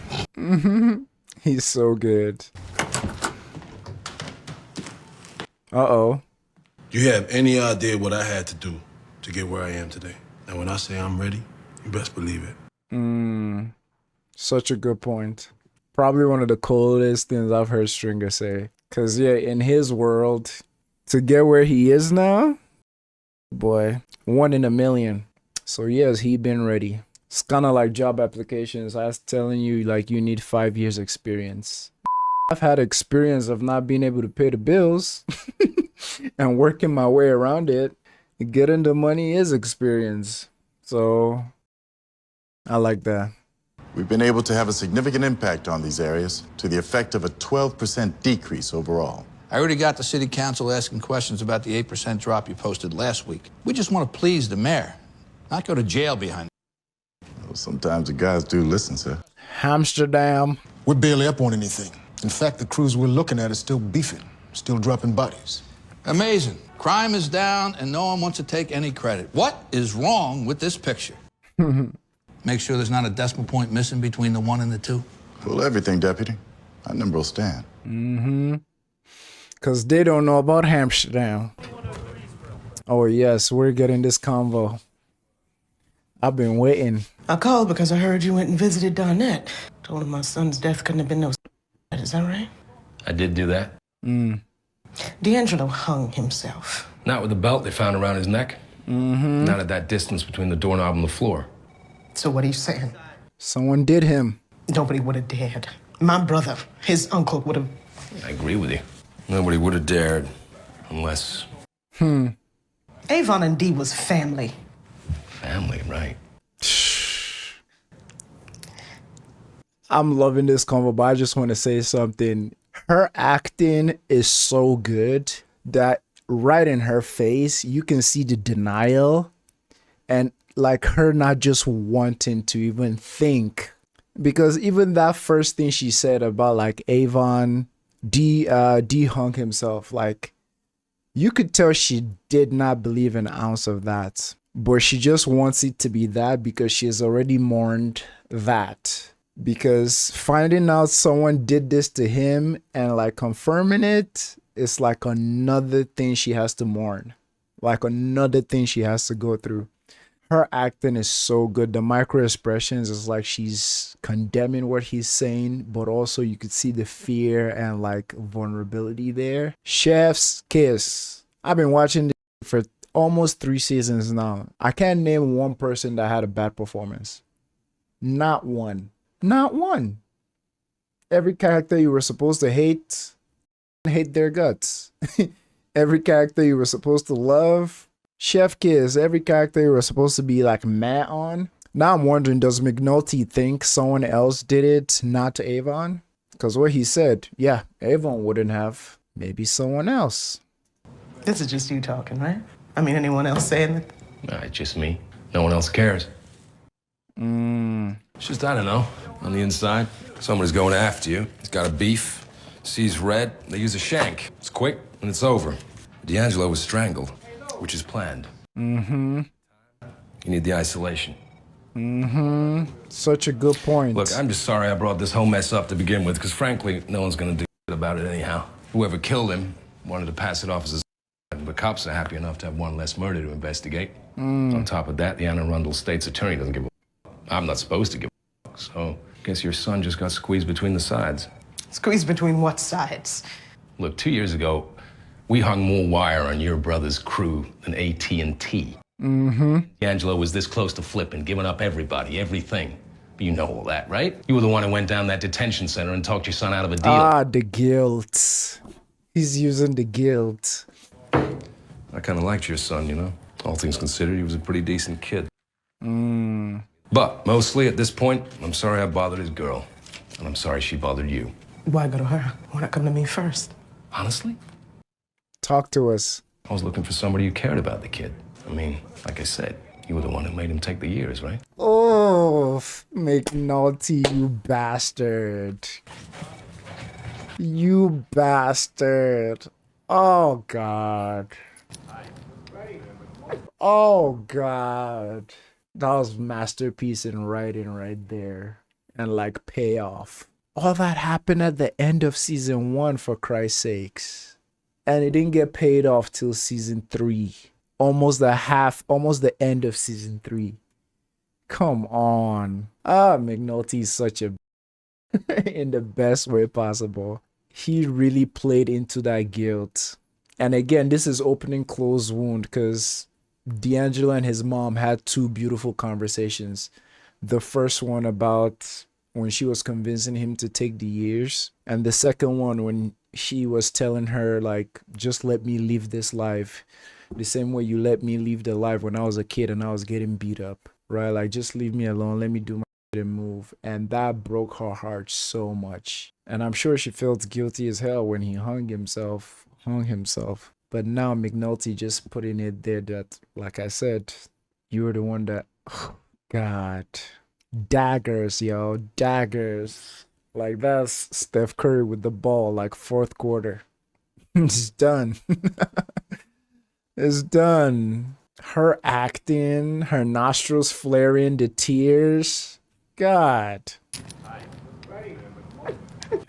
He's so good. Uh-oh. You have any idea what I had to do to get where I am today? And when I say I'm ready, you best believe it. Such a good point. Probably one of the coolest things I've heard Stringer say. Because, yeah, in his world, to get where he is now, boy, 1 in a million. So, yes, he been ready. It's kind of like job applications. I was telling you, like, you need 5 years experience. I've had experience of not being able to pay the bills and working my way around it. Getting the money is experience. So, I like that. We've been able to have a significant impact on these areas to the effect of a 12% decrease overall. I already got the city council asking questions about the 8% drop you posted last week. We just want to please the mayor, not go to jail behind. Well, sometimes the guys do listen, sir. Amsterdam. We're barely up on anything. In fact, the crews we're looking at are still beefing, still dropping bodies. Amazing. Crime is down and no one wants to take any credit. What is wrong with this picture? Make sure there's not a decimal point missing between the 1 and the 2. Well, everything, Deputy. That number will stand. Because they don't know about Amsterdam. Oh, yes, we're getting this convo. I've been waiting. I called because I heard you went and visited Donette. Told him my son's death couldn't have been no. Is that right? I did do that. D'Angelo hung himself. Not with the belt they found around his neck. Not at that distance between the doorknob and the floor. So what are you saying? Someone did him. Nobody would have dared. My brother, his uncle would have. I agree with you. Nobody would have dared unless Avon and Dee was family. Family, right? I'm loving this convo, but I just want to say something. Her acting is so good that right in her face, you can see the denial and like her not just wanting to even think. Because even that first thing she said about like Avon, D hung himself, like you could tell she did not believe an ounce of that. But she just wants it to be that because she has already mourned that. Because finding out someone did this to him and like confirming it, it's like another thing she has to mourn. Like another thing she has to go through. Her acting is so good. The micro expressions is like she's condemning what he's saying, but also you could see the fear and like vulnerability there. Chef's Kiss. I've been watching this for almost 3 seasons now. I can't name one person that had a bad performance. Not one. Not one. Every character you were supposed to hate their guts. Every character you were supposed to love, Chef Kiss. Every character you were supposed to be like mad on. Now I'm wondering, does McNulty think someone else did it, not to Avon? Because what he said, yeah, Avon wouldn't have. Maybe someone else. This is just you talking, right? I mean, anyone else saying it? Nah, it's just me. No one else cares. It's just, I don't know, on the inside, someone is going after you. He's got a beef, sees red, they use a shank. It's quick and it's over. D'Angelo was strangled, which is planned. You need the isolation. Such a good point. Look, I'm just sorry I brought this whole mess up to begin with, because frankly, no one's gonna do about it anyhow. Whoever killed him wanted to pass it off as a but cops are happy enough to have one less murder to investigate. On top of that, the Anne Arundel state's attorney doesn't give a I'm not supposed to give a so I guess your son just got squeezed between the sides. Squeezed between what sides? Look, 2 years ago, we hung more wire on your brother's crew than AT&T. D'Angelo was this close to flipping, giving up everybody, everything. You know all that, right? You were the one who went down that detention center and talked your son out of a deal. Ah, the guilt. He's using the guilt. I kind of liked your son, you know? All things considered, he was a pretty decent kid. But mostly at this point, I'm sorry I bothered his girl. And I'm sorry she bothered you. Why go to her? Why not come to me first? Honestly? Talk to us. I was looking for somebody who cared about the kid. I mean, like I said, you were the one who made him take the years, right? Oh, McNulty, you bastard. You bastard. Oh, God. Oh, God. That was masterpiece in writing right there. And like payoff. All that happened at the end of season 1, for Christ's sakes. And it didn't get paid off till season 3. Almost the end of season 3. Come on. McNulty is such a in the best way possible. He really played into that guilt. And again, this is opening closed wound because D'Angelo and his mom had 2 beautiful conversations. The first one about when she was convincing him to take the years, and the second one when she was telling her, like, just let me live this life the same way you let me live the life when I was a kid and I was getting beat up, right? Like, just leave me alone, let me do my shit and move. And that broke her heart so much. And I'm sure she felt guilty as hell when he hung himself. But now McNulty just putting it there that, like I said, you were the one that, oh, God, daggers, yo, daggers. Like, that's Steph Curry with the ball, like 4th quarter. It's done. It's done. Her acting, her nostrils flaring, the tears. God.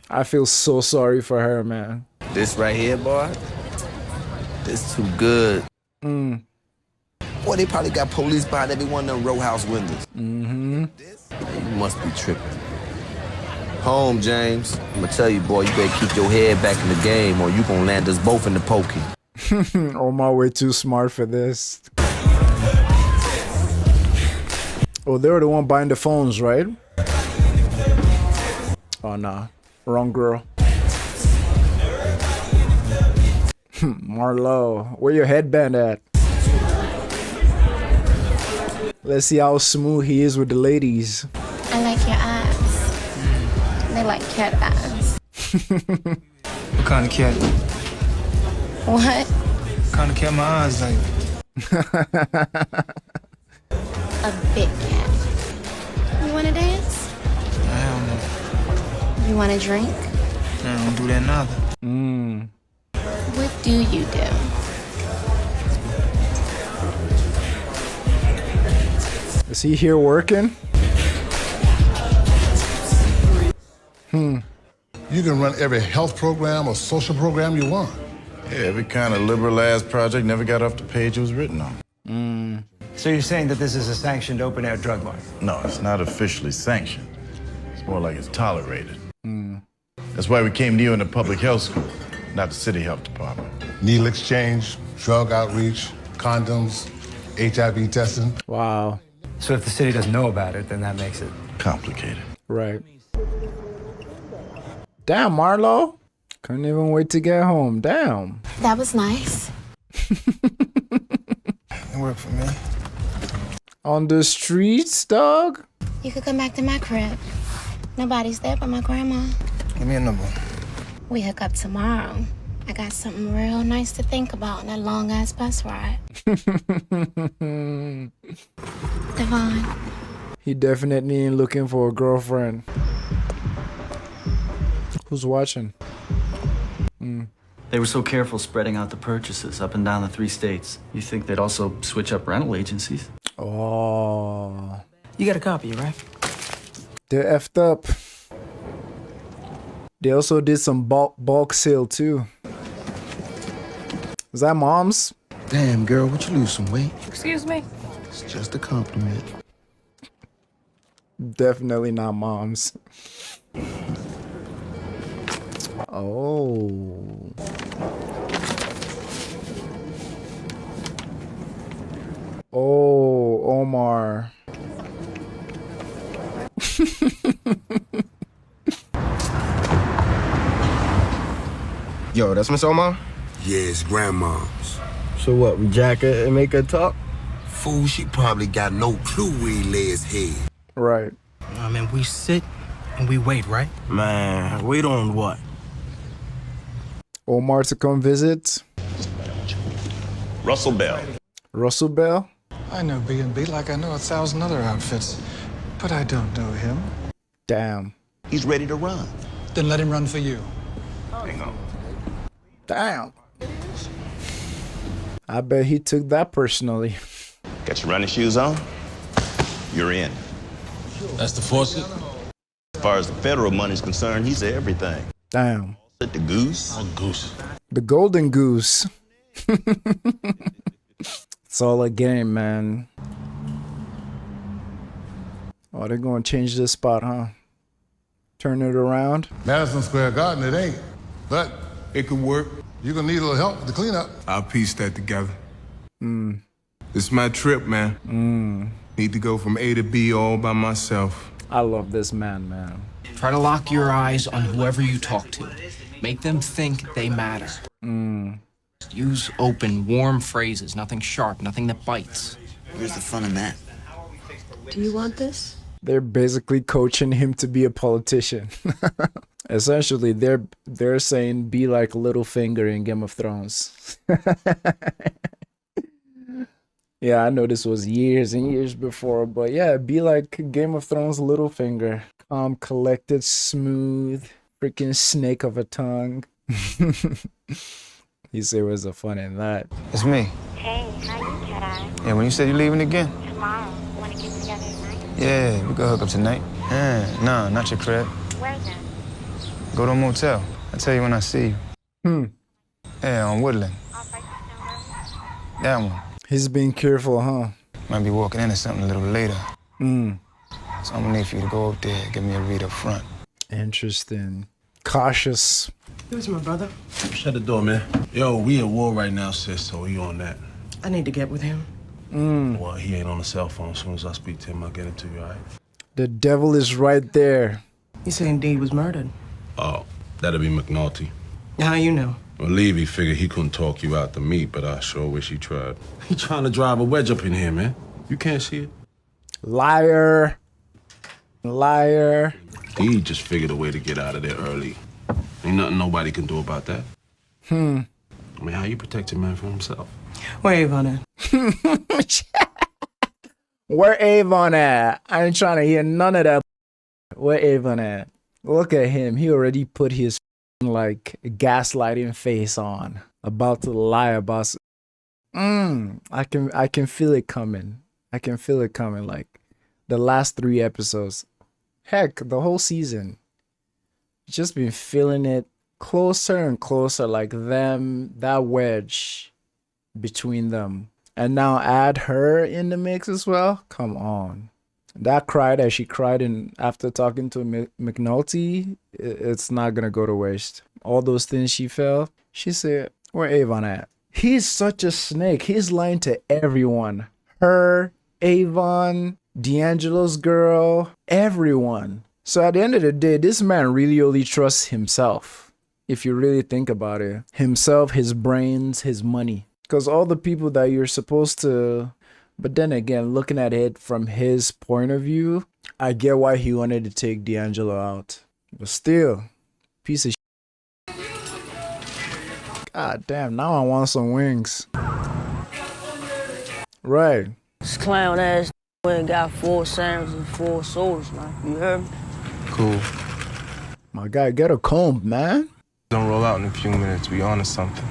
I feel so sorry for her, man. This right here, boy, this too good. Boy, they probably got police behind every one of them row house windows. You must be tripping. Home, James. I'm gonna tell you, boy, you better keep your head back in the game or you gonna land us both in the pokey. Omar, way too smart for this. Oh, they were the one buying the phones, right? Oh, nah. Wrong girl. Marlo, where your headband at? Let's see how smooth he is with the ladies. I like your eyes. They like cat eyes. What kind of cat? What? What kind of cat my eyes like? A big cat. You wanna dance? I don't know. You wanna drink? I don't do that neither. What do you do? Is he here working? You can run every health program or social program you want. Yeah, every kind of liberal-ass project never got off the page it was written on. So you're saying that this is a sanctioned open-air drug mart? No, it's not officially sanctioned. It's more like it's tolerated. That's why we came to you in the public health school, not the city health department. Needle exchange, drug outreach, condoms, HIV testing. Wow. So if the city doesn't know about it, then that makes it complicated. Right. Damn, Marlo. Couldn't even wait to get home. Damn. That was nice. It worked for me. On the streets, dog? You could come back to my crib. Nobody's there but my grandma. Give me a number. We hook up tomorrow. I got something real nice to think about in that long-ass bus ride. Devon. He definitely ain't looking for a girlfriend. Who's watching? They were so careful spreading out the purchases up and down the 3 states. You think they'd also switch up rental agencies? Oh. You got a copy, right? They're effed up. They also did some bulk sale too. Is that mom's? Damn, girl, would you lose some weight? Excuse me? It's just a compliment. Definitely not mom's. Oh. Oh, Omar. Yo, that's Miss Omar? Yeah, it's grandma's. So what, we jack her and make her talk? Fool, she probably got no clue where he lay his head. Right. I mean, we sit and we wait, right? Man, wait on what? Omar to come visit. Russell Bell. Russell Bell? I know B&B like I know 1,000 other outfits, but I don't know him. Damn. He's ready to run. Then let him run for you. Hang on. Damn. I bet he took that personally. Got your running shoes on? You're in. That's the faucet? As far as the federal money's concerned, he's everything. Damn. The goose? Oh, goose. The golden goose. It's all a game, man. Oh, they're gonna change this spot, huh? Turn it around. Madison Square Garden, it ain't. But it could work. You're gonna need a little help with the cleanup. I'll piece that together. This is my trip, man. Need to go from A to B all by myself. I love this man. Try to lock your eyes on whoever you talk to. Make them think they matter. Use open, warm phrases, nothing sharp, nothing that bites. Where's the fun in that? Do you want this? They're basically coaching him to be a politician. Essentially, they're saying be like Littlefinger in Game of Thrones. Yeah, I know this was years and years before, but yeah, be like Game of Thrones Littlefinger. Calm, collected, smooth, freaking snake of a tongue. You say where's the fun in that? It's me. Hey, how you, Jedi? Yeah, when you said you're leaving again? Tomorrow. Wanna get together tonight? Yeah, we go hook up tonight. Nah, not your crib. Where's that? Go to a motel. I'll tell you when I see you. Yeah, on Woodland. That one. He's being careful, huh? Might be walking into something a little later. So I'm gonna need for you to go up there, give me a read up front. Interesting. Cautious. Who's my brother? Shut the door, man. Yo, we at war right now, sis, so you on that. I need to get with him. Well, he ain't on the cell phone. As soon as I speak to him, I'll get it to you, all right? The devil is right there. You saying Dee was murdered? Oh, that'll be McNulty. How you know? Well, Levy figured he couldn't talk you out the meat, but I sure wish he tried. He trying to drive a wedge up in here, man. You can't see it. Liar. Liar. He just figured a way to get out of there early. Ain't nothing nobody can do about that. I mean, how you protect a man from himself? Where Avon at? Where Avon at? I ain't trying to hear none of that. Where Avon at? Look at him. He already put his like gaslighting face on. About to lie about. I can feel it coming. I can feel it coming. Like the last 3 episodes. Heck, the whole season. Just been feeling it closer and closer, like them, that wedge between them. And now add her in the mix as well. Come on. That cry that she cried after talking to McNulty, it's not gonna go to waste. All those things she felt, she said, where Avon at? He's such a snake. He's lying to everyone. Her, Avon, D'Angelo's girl, everyone. So at the end of the day, this man really only trusts himself. If you really think about it. Himself, his brains, his money. Because all the people that you're supposed to... But then again, looking at it from his point of view, I get why he wanted to take D'Angelo out. But still, piece of shit. God damn, now I want some wings. Right. This clown ass went got 4 sandwiches and 4 sodas, man. You heard me? Cool. My guy, get a comb, man. Don't roll out in a few minutes. We on to something.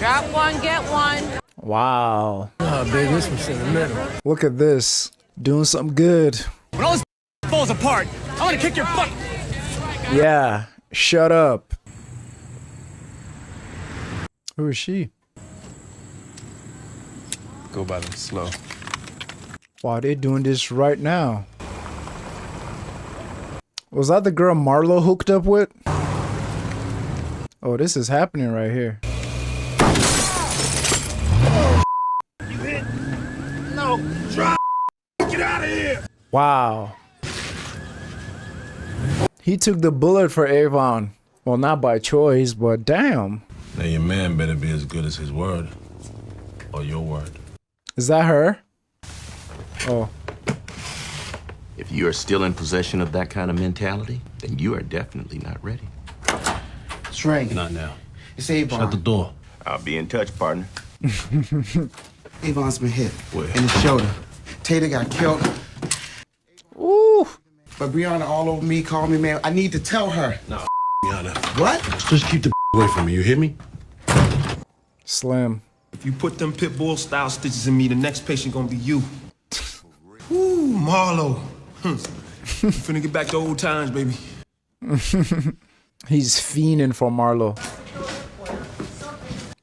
Got one, get one. Wow. Oh, baby, this was in the middle. Look at this. Doing something good. When all this falls apart, I'm gonna kick your butt. Yeah, shut up. Who is she? Go by them slow. Wow, they doing this right now. Was that the girl Marlo hooked up with? Oh, this is happening right here. You hit? No, try. Get out of here. Wow. He took the bullet for Avon. Well, not by choice, but damn. Now your man better be as good as his word. Or your word. Is that her? Oh. If you are still in possession of that kind of mentality, then you are definitely not ready. It's Frank. Not now. It's Avon. Shut the door. I'll be in touch, partner. Avon's been hit. Where? In the shoulder. Tater got killed. Ooh. But Brianna all over me, called me, man. I need to tell her. No, Brianna. What? Just keep the away from me, you hear me? Slim. If you put them pit bull style stitches in me, the next patient gonna be you. Ooh, Marlo. Finna get back to old times, baby. He's fiending for Marlo.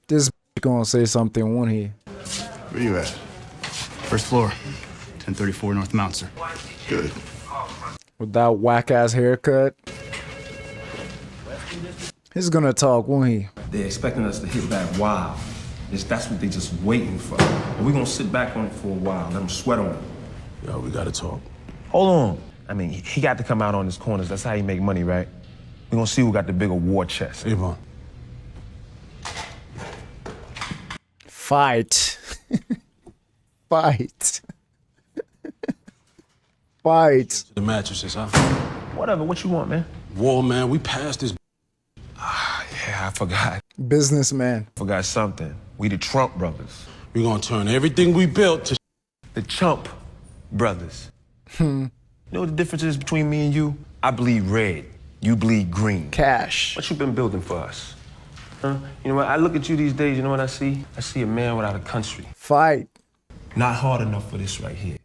This gonna say something, won't he? Where you at? First floor, 1034 North Mounser. Good. With that whack-ass haircut. He's gonna talk, won't he? They're expecting us to hit back wild. That's what they just waiting for. And we're gonna sit back on it for a while, let them sweat on it. Yo, we gotta talk. Hold on. I mean, he got to come out on his corners. That's how he make money, right? We're gonna see who got the bigger war chest. Avon. Fight. Fight. Fight. The mattresses, huh? Whatever, what you want, man? War, man, we passed this. Yeah, I forgot. Businessman. Forgot something. We the Trump brothers. We're gonna turn everything we built to the Chump brothers. You know what the difference is between me and you? I bleed red. You bleed green. Cash. What you been building for us? Huh? You know what? I look at you these days, you know what I see? I see a man without a country. Fight. Not hard enough for this right here.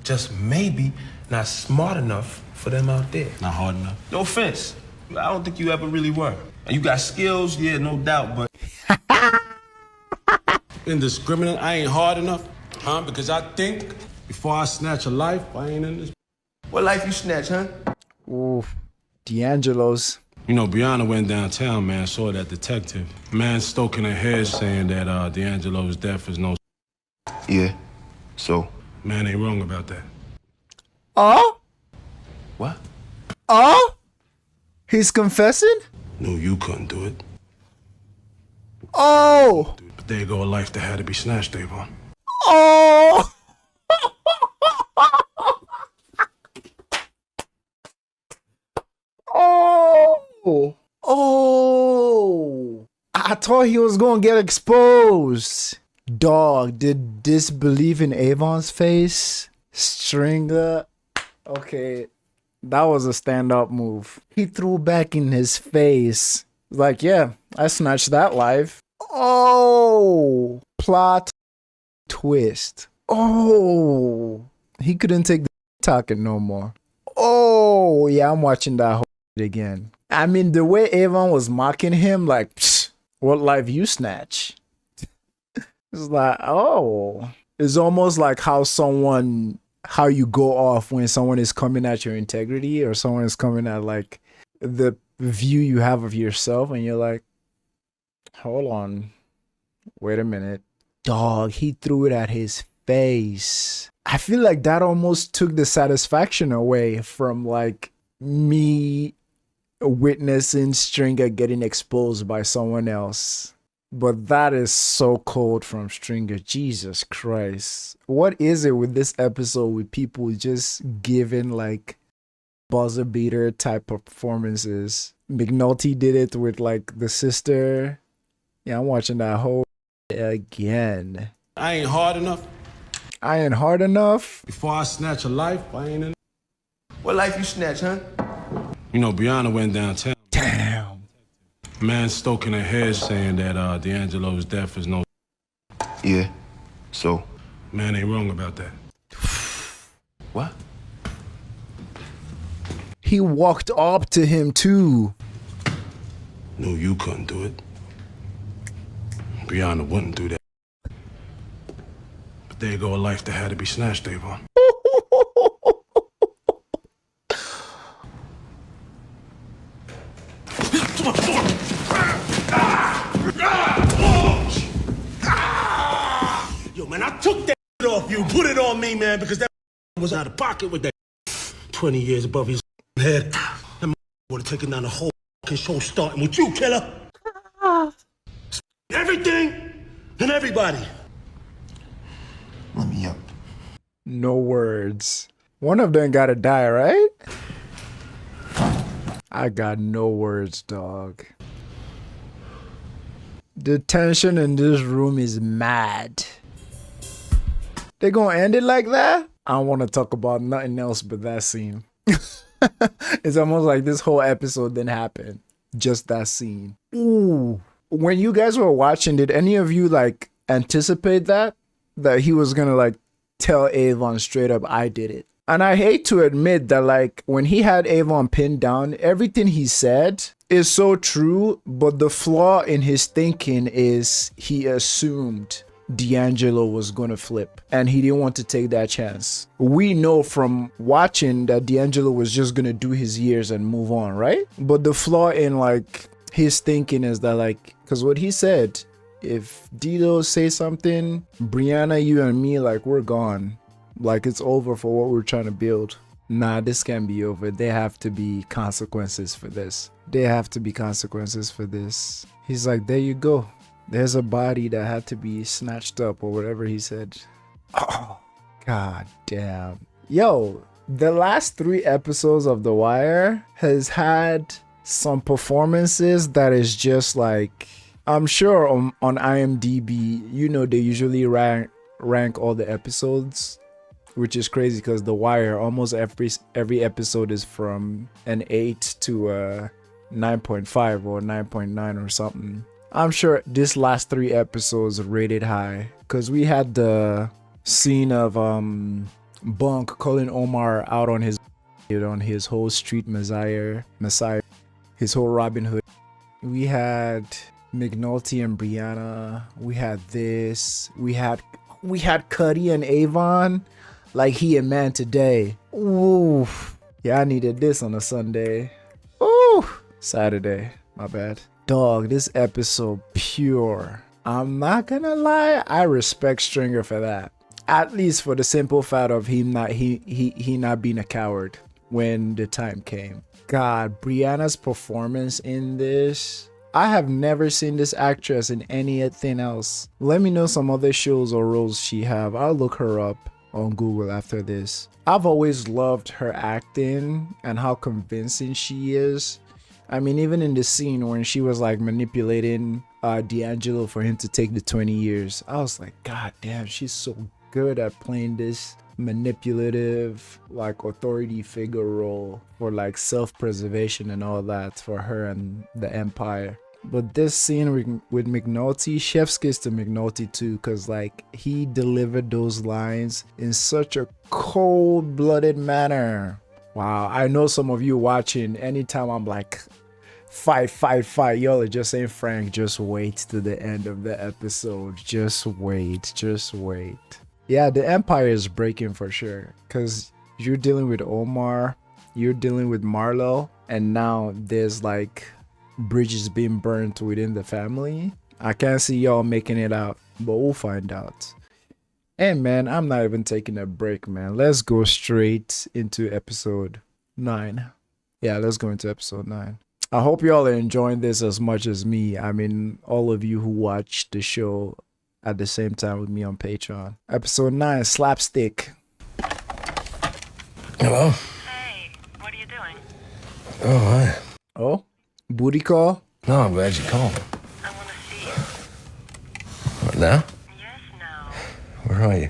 Just maybe not smart enough for them out there. Not hard enough. No offense. I don't think you ever really were. And you got skills, yeah, no doubt, but... Indiscriminate, I ain't hard enough, huh? Because I think before I snatch a life, I ain't in this. What life you snatch, huh? Ooh, D'Angelo's. You know, Brianna went downtown, man, saw that detective. Man stoking her head saying that D'Angelo's death is no... Yeah, so? Man ain't wrong about that. Oh? What? Oh? He's confessing? No, you couldn't do it. Oh! But there go a life that had to be snatched, Avon. Oh! Oh! Oh! I thought he was gonna get exposed. Dog, did disbelief in Avon's face? Stringer. Okay, that was a stand-up move. He threw back in his face. Like, yeah, I snatched that life. Oh! Plot twist. Oh! He couldn't take the talking no more. Oh, yeah, I'm watching that whole again. I mean, the way Avon was mocking him, like, psst, what life you snatch? It's like, oh. It's almost like how you go off when someone is coming at your integrity or someone is coming at, like, the view you have of yourself, and you're like, hold on. Wait a minute. Dog, he threw it at his face. I feel like that almost took the satisfaction away from, like, me witnessing Stringer getting exposed by someone else. But that is so cold from Stringer. Jesus Christ. What is it with this episode with people just giving, like, buzzer beater type of performances? McNulty did it with, like, the sister. Yeah, I'm watching that whole again. I ain't hard enough. I ain't hard enough. Before I snatch a life, I ain't in. What life you snatch, huh? You know, Brianna went downtown. Damn. Man stoking her head saying that D'Angelo's death is no. Yeah. So? Man ain't wrong about that. What? He walked up to him too. Knew you couldn't do it. Brianna wouldn't do that. But there go a life that had to be snatched, Avon. Yo, man, I took that off you, put it on me, man, because that was out of pocket with that 20 years above his head. That would have taken down the whole show starting with you, killer. Everything and everybody. Let me up. No words. One of them gotta die, right? I got no words, dog. The tension in this room is mad. They gonna end it like that? I don't want to talk about nothing else but that scene. It's almost like this whole episode didn't happen. Just that scene. Ooh. When you guys were watching, did any of you, like, anticipate that? That he was gonna, like, tell Avon straight up, I did it. And I hate to admit that, like, when he had Avon pinned down, everything he said is so true, but the flaw in his thinking is he assumed D'Angelo was gonna flip and he didn't want to take that chance. We know from watching that D'Angelo was just gonna do his years and move on, right? But the flaw in, like, his thinking is that, like, because what he said, if Dito say something, Brianna, you and me, like, we're gone. Like, it's over for what we're trying to build. Nah, this can't be over. There have to be consequences for this. There have to be consequences for this. He's like, there you go. There's a body that had to be snatched up or whatever he said. Oh, god damn. Yo, the last 3 episodes of The Wire has had some performances that is just like, I'm sure on IMDb, you know, they usually rank all the episodes, which is crazy because The Wire, almost every episode is from an 8 to a 9.5 or 9.9 or something. I'm sure this last 3 episodes rated high because we had the scene of Bunk calling Omar out on his whole street messiah, his whole Robin Hood. We had McNulty and Brianna. We had this. We had Cuddy and Avon. Like he and Man Today. Ooh. Yeah, I needed this on a Sunday. Ooh. Saturday. My bad. Dog, this episode pure. I'm not gonna lie, I respect Stringer for that. At least for the simple fact of him not being a coward when the time came. God, Brianna's performance in this I have never seen this actress in anything else. Let me know some other shows or roles she have. I'll look her up on Google after this. I've always loved her acting and how convincing she is. I mean, even in the scene when she was like manipulating D'Angelo for him to take the 20 years, I was like, God damn, she's so good at playing this manipulative, like authority figure role for like self-preservation and all that for her and the empire. But this scene with McNulty, chef's kiss to McNulty too, because like he delivered those lines in such a cold-blooded manner. Wow, I know some of you watching, anytime I'm like, fight, fight, fight, y'all are just saying, Frank, just wait to the end of the episode. Just wait, just wait. Yeah, the empire is breaking for sure, because you're dealing with Omar, you're dealing with Marlo, and now there's like bridges being burnt within the family. I can't see y'all making it out, but we'll find out. And man, I'm not even taking a break, man. Let's go straight into episode 9. Yeah, let's go into episode 9. I hope y'all are enjoying this as much as me. I mean, all of you who watch the show at the same time with me on Patreon. Episode 9, Slapstick. Hello? Hey, what are you doing? Oh, hi. Oh, booty call? No, I'm glad you called. I want to see you. What, now? Yes, now. Where are you?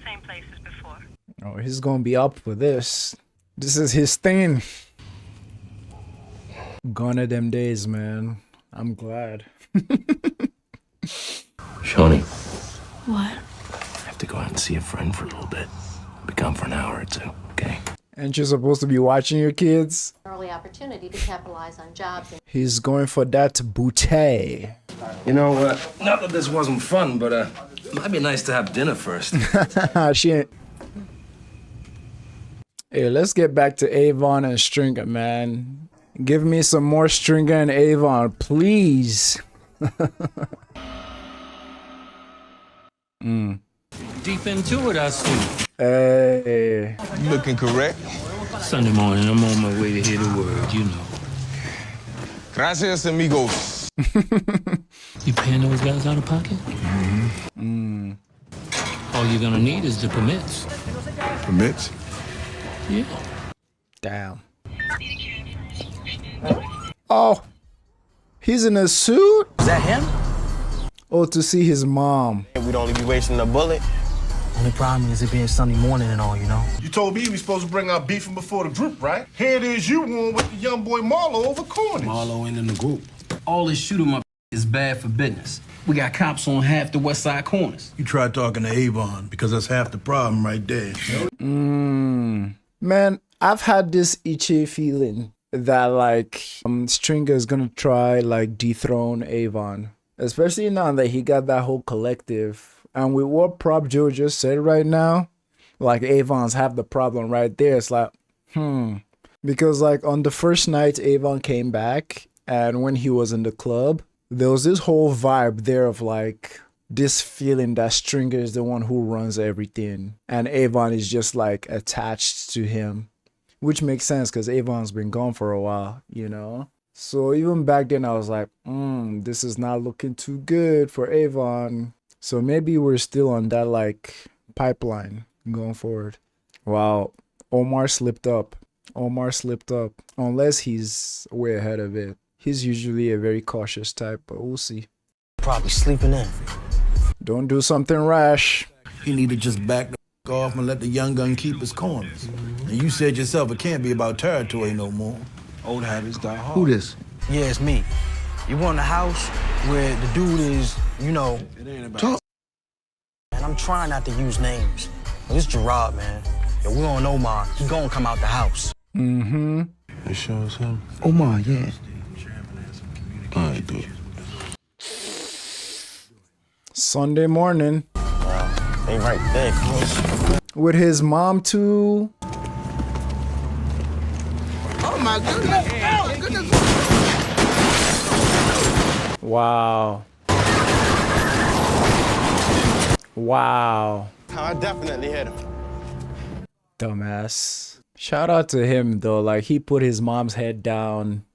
Same place as before. Oh, he's gonna be up for this. This is his thing. Gone are them days, man. I'm glad. Shawnee, What? I have to go out and see a friend for a little bit. Be gone for an hour or two, okay? And you're supposed to be watching your kids? Early opportunity to capitalize on jobs. He's going for that bouquet. You know, not that this wasn't fun, but it might be nice to have dinner first. She ain't. Hey, let's get back to Avon and Stringer, man. Give me some more Stringer and Avon, please. Deep into it, I see. Hey. Looking correct. Sunday morning, I'm on my way to hear the word, you know. Gracias, amigos. You paying those guys out of pocket? All you're gonna need is the permits. Permits? Yeah. Damn. Oh, he's in a suit? Is that him? Oh, to see his mom. We'd only be wasting a bullet. Only problem is it being Sunday morning and all, you know? You told me we supposed to bring our beef from before the group, right? Here it is, you won with the young boy Marlo over Cornish. Marlo ain't in the group. All this shoot 'em up is bad for business. We got cops on half the west side corners. You tried talking to Avon, because that's half the problem right there. Man, I've had this itchy feeling that like Stringer is gonna try like dethrone Avon. Especially now that he got that whole collective. And with what Prop Joe just said right now, like Avon's have the problem right there. It's like, Because like on the first night Avon came back and when he was in the club, there was this whole vibe there of like this feeling that Stringer is the one who runs everything. And Avon is just like attached to him. Which makes sense because Avon's been gone for a while, you know? So even back then I was like, this is not looking too good for Avon. So maybe we're still on that like pipeline going forward. Wow, Omar slipped up. Omar slipped up. Unless he's way ahead of it. He's usually a very cautious type, but we'll see. Probably sleeping in. Don't do something rash. You need to just back the off and let the young gun keep his corners. And you said yourself it can't be about territory no more. Old habits die hard. Who this? Yeah, it's me. You want a house where the dude is, you know, talk. And I'm trying not to use names. This Gerard, man. Yo, we don't know Omar. He gonna come out the house. You sure it's him? Omar, yeah. All right, dude. Sunday morning. They right there, close. With his mom too. Oh my goodness. Oh, goodness. Wow. Wow. I definitely hit him. Dumbass. Shout out to him though. Like he put his mom's head down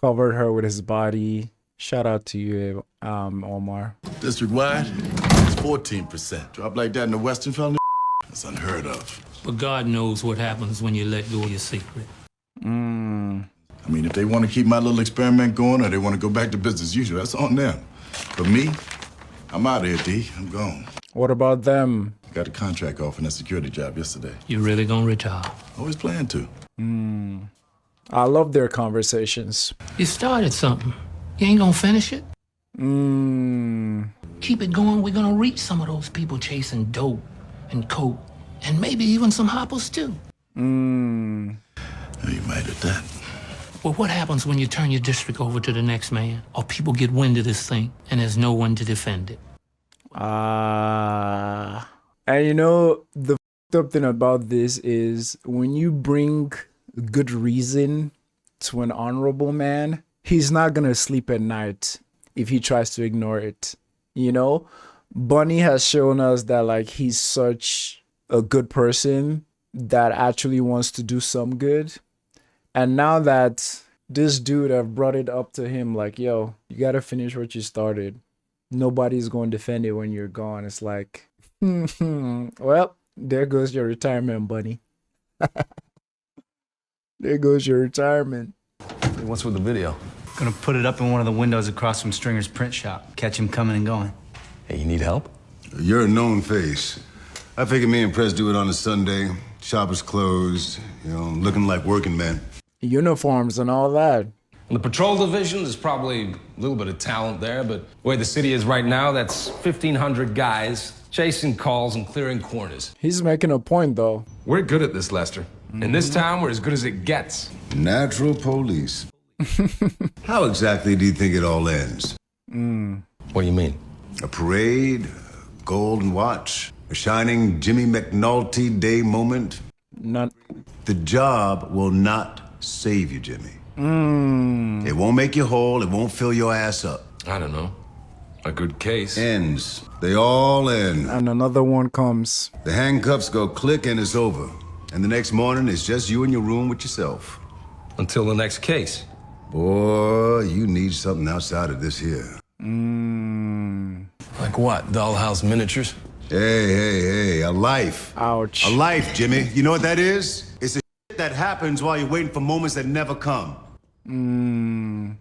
covered her with his body. Shout out to you, Omar. District-wide, it's 14%. Drop like that in the Western felony, that's unheard of. But God knows what happens when you let go of your secret. I mean, if they want to keep my little experiment going or they want to go back to business as usual, that's on them. But me, I'm out of here, D. I'm gone. What about them? Got a contract off in that security job yesterday. You really gonna retire? Always plan to. I love their conversations. You started something. You ain't gonna finish it? Keep it going. We're gonna reach some of those people chasing dope and coke and maybe even some hoppers too. You might at that. Well, what happens when you turn your district over to the next man? Or people get wind of this thing and there's no one to defend it? And you know, the f***ed up thing about this is when you bring good reason to an honorable man, he's not gonna sleep at night if he tries to ignore it. You know, Bunny has shown us that like he's such a good person that actually wants to do some good. And now that this dude have brought it up to him, like, yo, you gotta finish what you started. Nobody's going to defend it when you're gone. It's like, well, there goes your retirement, Bunny. There goes your retirement. What's with the video? Gonna put it up in one of the windows across from Stringer's print shop. Catch him coming and going. Hey, you need help? You're a known face. I figure me and Prez do it on a Sunday. Shop is closed, you know, looking like working men. Uniforms and all that. The patrol division, there's probably a little bit of talent there, but the way the city is right now, that's 1,500 guys chasing calls and clearing corners. He's making a point, though. We're good at this, Lester. In this town, we're as good as it gets. Natural police. How exactly do you think it all ends? What do you mean? A parade, a golden watch, a shining Jimmy McNulty Day moment? Not. The job will not save you, Jimmy. It won't make you whole. It won't fill your ass up. I don't know. A good case. Ends. They all end. And another one comes. The handcuffs go click and it's over. And the next morning, it's just you in your room with yourself. Until the next case. Boy, you need something outside of this here. Like what? Dollhouse miniatures? Hey, a life. Ouch. A life, Jimmy. You know what that is? It's the shit that happens while you're waiting for moments that never come. Man,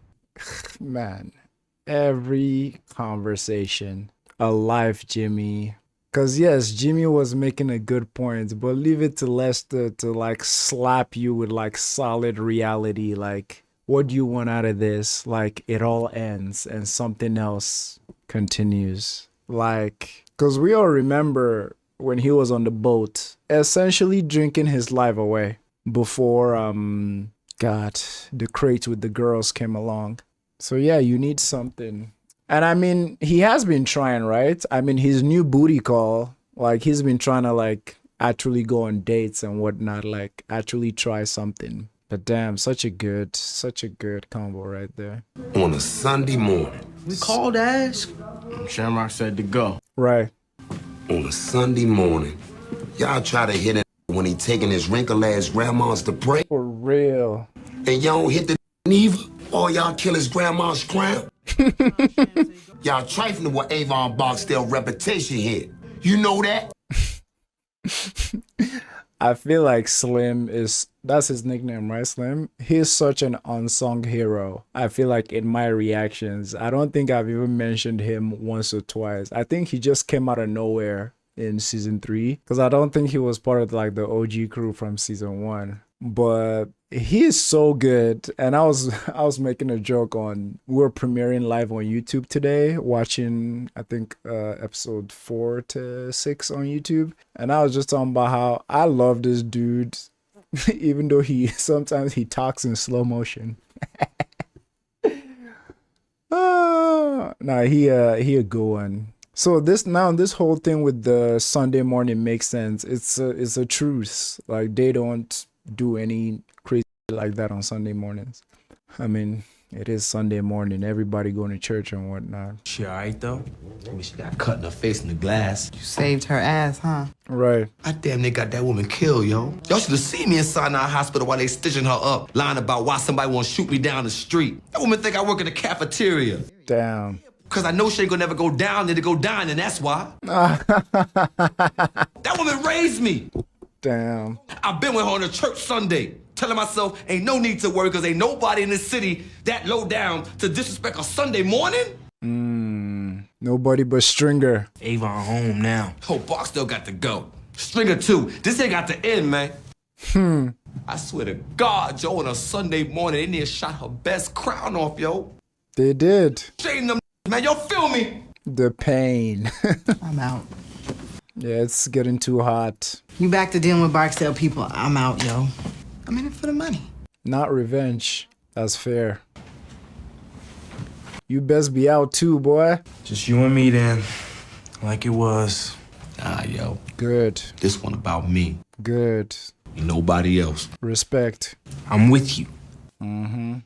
every conversation. A life, Jimmy. Because yes, Jimmy was making a good point, but leave it to Lester to like slap you with like solid reality. Like, what do you want out of this? Like, it all ends and something else continues. Like, because we all remember when he was on the boat, essentially drinking his life away before, the crate with the girls came along. So yeah, you need something. And I mean, he has been trying, right? I mean, his new booty call, like he's been trying to like actually go on dates and whatnot, like actually try something. But damn, such a good combo right there. On a Sunday morning. We called to ask. Shamrock said to go. Right. On a Sunday morning. Y'all try to hit it when he taking his wrinkled-ass grandma's to pray. For real. And y'all don't hit the neither. Or y'all kill his grandma's crown. Y'all trifling with Avon Barksdale reputation here. You know that? I feel like Slim that's his nickname, right? Slim? He's such an unsung hero. I feel like in my reactions, I don't think I've even mentioned him once or twice. I think he just came out of nowhere in season 3 because I don't think he was part of like the OG crew from season 1. But he is so good. And I was making a joke on, we're premiering live on YouTube today, watching I think episode 4 to 6 on YouTube. And I was just talking about how I love this dude, even though sometimes he talks in slow motion. He a good one. So this whole thing with the Sunday morning makes sense. It's a truce. Like they don't do any crazy like that on Sunday mornings. I mean, It is Sunday morning. Everybody going to church and whatnot. She all right, though? I mean, she got cut in her face in the glass. You saved her ass, huh? Right. I damn near got that woman killed, yo. Y'all should have seen me inside our hospital while they stitching her up, lying about why somebody want to shoot me down the street. That woman think I work in the cafeteria. Damn. Because I know she ain't gonna never go down there to go dine, and that's why. That woman raised me. Damn. I've been with her on a church Sunday, telling myself ain't no need to worry because ain't nobody in this city that low down to disrespect a Sunday morning. Nobody but Stringer. Avon home now. Oh, Box still got to go. Stringer too. This ain't got to end, man. I swear to God, Joe, on a Sunday morning, they near shot her best crown off, yo. They did. Shame them, man. Y'all feel me? The pain. I'm out. Yeah, it's getting too hot. You back to dealing with Barksdale people. I'm out, yo. I'm in it for the money. Not revenge. That's fair. You best be out too, boy. Just you and me then. Like it was. Yo. Good. This one about me. Good. Nobody else. Respect. I'm with you. Mm-hmm.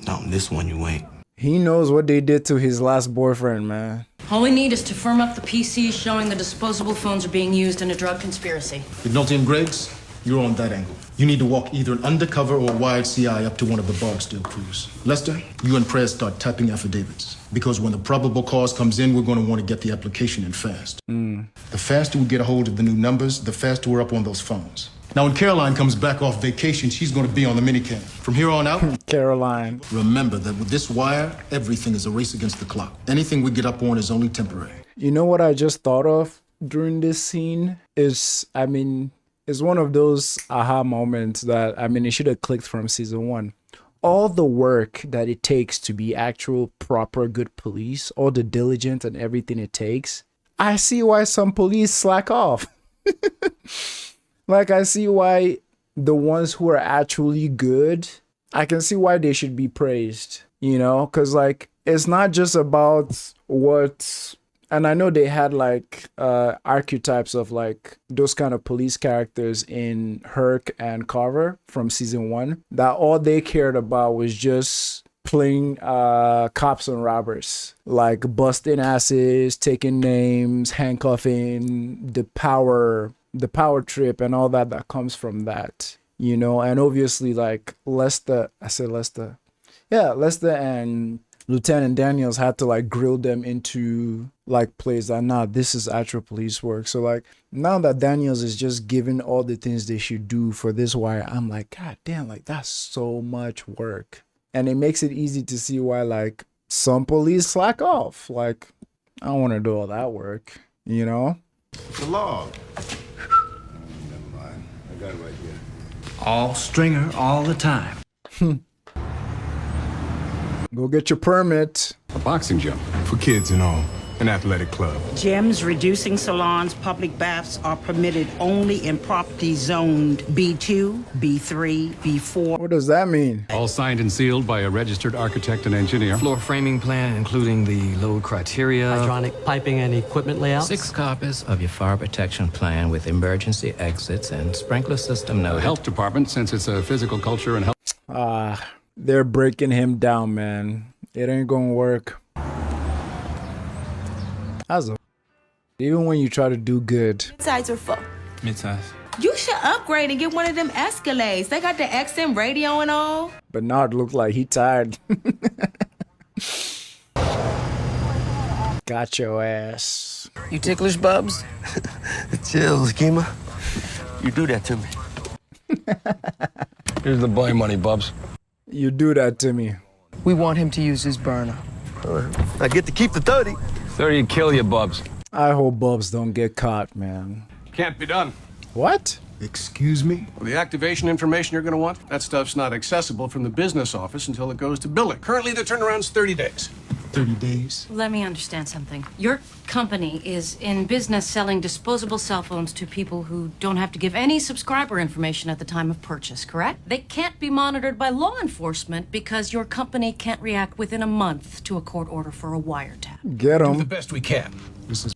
No, this one you ain't. He knows what they did to his last boyfriend, man. All we need is to firm up the PCs showing the disposable phones are being used in a drug conspiracy. McNulty and Griggs, you're on that angle. You need to walk either an undercover or a wired CI up to one of the Barksdale crews. Lester, you and Prez start typing affidavits. Because when the probable cause comes in, we're going to want to get the application in fast. The faster we get a hold of the new numbers, the faster we're up on those phones. Now, when Caroline comes back off vacation, she's going to be on the minicam. From here on out, Caroline. Remember that with this wire, everything is a race against the clock. Anything we get up on is only temporary. You know what I just thought of during this scene is, it's one of those aha moments that, it should have clicked from season 1. All the work that it takes to be actual, proper, good police, all the diligence and everything it takes, I see why some police slack off. Like, I see why the ones who are actually good, I can see why they should be praised, you know? Because, like, it's not just about what... And I know they had, like, archetypes of, like, those kind of police characters in Herc and Carver from season 1, that all they cared about was just playing cops and robbers, like busting asses, taking names, handcuffing, the power trip and all that comes from that, you know. And obviously, like, Lester and Lieutenant Daniels had to, like, grill them into, like, plays that, nah, this is actual police work. So, like, now that Daniels is just giving all the things they should do for this wire, I'm like, God damn, like, that's so much work. And it makes it easy to see why, like, some police slack off. Like, I don't want to do all that work, you know? The log. Never mind. I got it right here. All Stringer all the time. Go get your permit. A boxing gym for kids and all. An athletic club. Gyms, reducing salons, public baths are permitted only in property zoned B2, B3, B4. What does that mean? All signed and sealed by a registered architect and engineer. Floor framing plan, including the load criteria. Hydronic piping and equipment layouts. 6 copies of your fire protection plan with emergency exits and sprinkler system noted. The health department, since it's a physical culture and health. They're breaking him down, man. It ain't gonna work. Even when you try to do good. Midsize or full? Midsize. You should upgrade and get one of them Escalades. They got the XM radio and all. Bernard looked like he tired. Got your ass. You ticklish, Bubs? Chill, Schema. You do that to me. Here's the boy money, Bubs. You do that to me. We want him to use his burner. I get to keep the 30. 30 kill you, Bubs. I hope Bubs don't get caught, man. Can't be done. What? Excuse me? Well, the activation information you're going to want, that stuff's not accessible from the business office until it goes to billing. Currently, the turnaround's 30 days. 30 days? Let me understand something. Your company is in business selling disposable cell phones to people who don't have to give any subscriber information at the time of purchase, correct? They can't be monitored by law enforcement because your company can't react within a month to a court order for a wiretap. Get 'em. Do the best we can. This is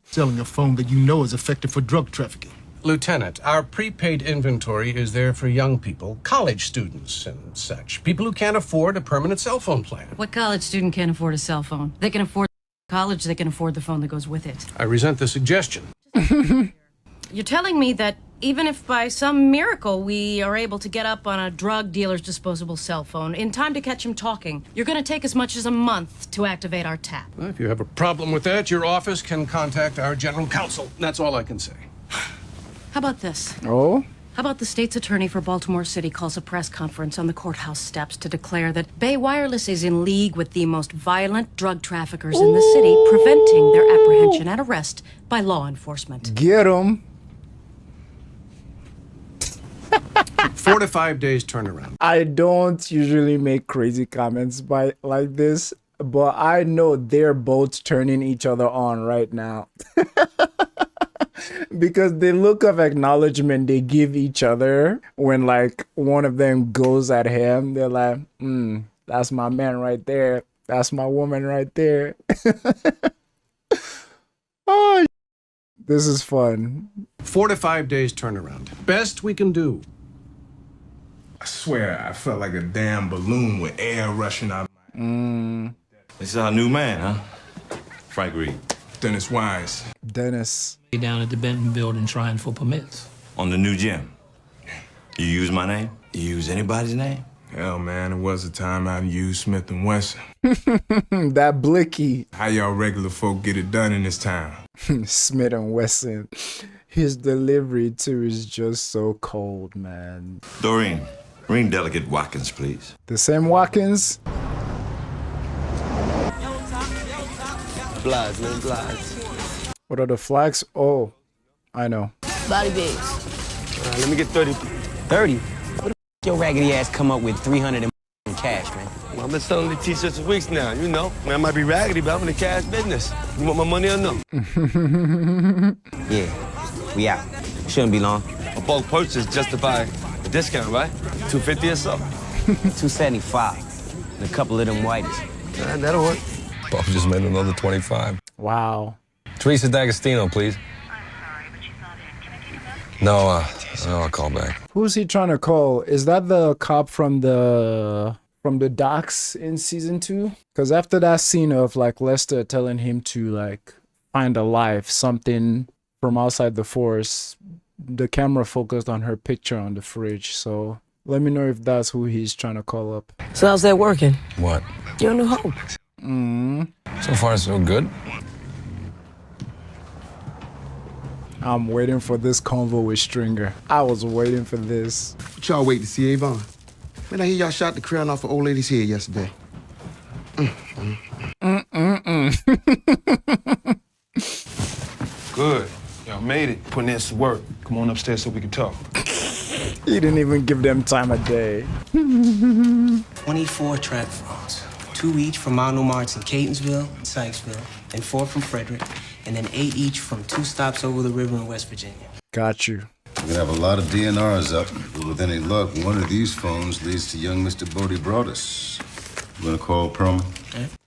selling a phone that you know is effective for drug trafficking. Lieutenant, our prepaid inventory is there for young people, college students and such. People who can't afford a permanent cell phone plan. What college student can't afford a cell phone? They can afford college, they can afford the phone that goes with it. I resent the suggestion. You're telling me that even if by some miracle we are able to get up on a drug dealer's disposable cell phone in time to catch him talking, you're going to take as much as a month to activate our tap. Well, if you have a problem with that, your office can contact our general counsel. That's all I can say. How about this? Oh? How about the state's attorney for Baltimore City calls a press conference on the courthouse steps to declare that Bay Wireless is in league with the most violent drug traffickers in the city, preventing their apprehension and arrest by law enforcement. Get 'em. 4 to 5 days turnaround. I don't usually make crazy comments like this, but I know they're both turning each other on right now. Because the look of acknowledgement they give each other when like one of them goes at him, they're like, that's my man right there. That's my woman right there. Oh, this is fun. 4 to 5 days turnaround. Best we can do. I swear, I felt like a damn balloon with air rushing out of my... This is our new man, huh? Frank Reed. Dennis Wise. Dennis. Down at the Benton building trying for permits. On the new gym. You use my name? You use anybody's name? Hell, man, it was a time I'd use Smith & Wesson. That blicky. How y'all regular folk get it done in this town? Smith & Wesson. His delivery, too, is just so cold, man. Doreen, ring Delegate Watkins, please. The same Watkins? Blinds, man, blinds. What are the flags? Oh, I know. Body bags. Let me get 30. 30? What the your raggedy ass come up with 300 in cash, man? Well, I've been selling these t-shirts for weeks now, you know. Man, I might be raggedy, but I'm in the cash business. You want my money or no? Yeah, we out. Shouldn't be long. A bulk purchase justify a discount, right? $250 or so? $275. And a couple of them whiteys. That'll work. Bob just made another 25. Wow. Teresa D'Agostino, please. No, I'll call back. Who's he trying to call? Is that the cop from the docks in season 2? Because after that scene of like Lester telling him to like find a life, something from outside the force, the camera focused on her picture on the fridge. So let me know if that's who he's trying to call up. So how's that working? What? Your new hope. So far, so good. I'm waiting for this convo with Stringer. I was waiting for this. What y'all wait to see, Avon? Man, I hear y'all shot the crown off an old lady's head yesterday. Good. Y'all made it. Putting in some work. Come on upstairs so we can talk. He didn't even give them time of day. 24 track phones. 2 each from Mount Omar's in Catonsville, Sykesville, and 4 from Frederick, and then 8 each from 2 stops over the river in West Virginia. Got you. We're gonna have a lot of DNRs up, but with any luck, one of these phones leads to young Mr. Bodie Broadus. You gonna call Perlman?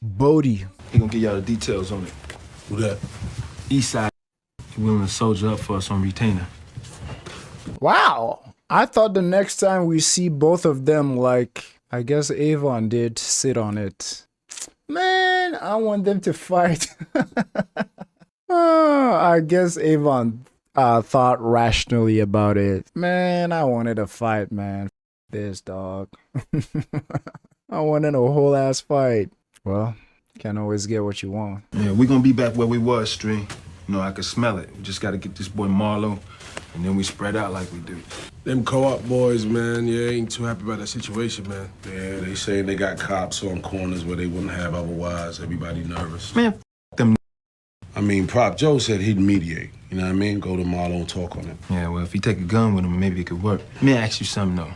Bodie. He gonna give y'all the details on it. Who that? Eastside. He willing to soldier up for us on retainer. Wow. I thought the next time we see both of them, like, I guess Avon did, sit on it. Man, I want them to fight. I guess Avon thought rationally about it. Man, I wanted a fight, man. This dog. I wanted a whole ass fight. Well, can't always get what you want. Yeah, we gonna be back where we was, String. You know, I can smell it. We just gotta get this boy Marlo, and then we spread out like we do. Them co-op boys, man, yeah, ain't too happy about that situation, man. Yeah, they say they got cops on corners where they wouldn't have otherwise. Everybody nervous. Man, them. I mean, Prop Joe said he'd mediate. You know what I mean? Go to Marlo and talk on it. Yeah, well, if he take a gun with him, maybe it could work. Let me ask you something, though.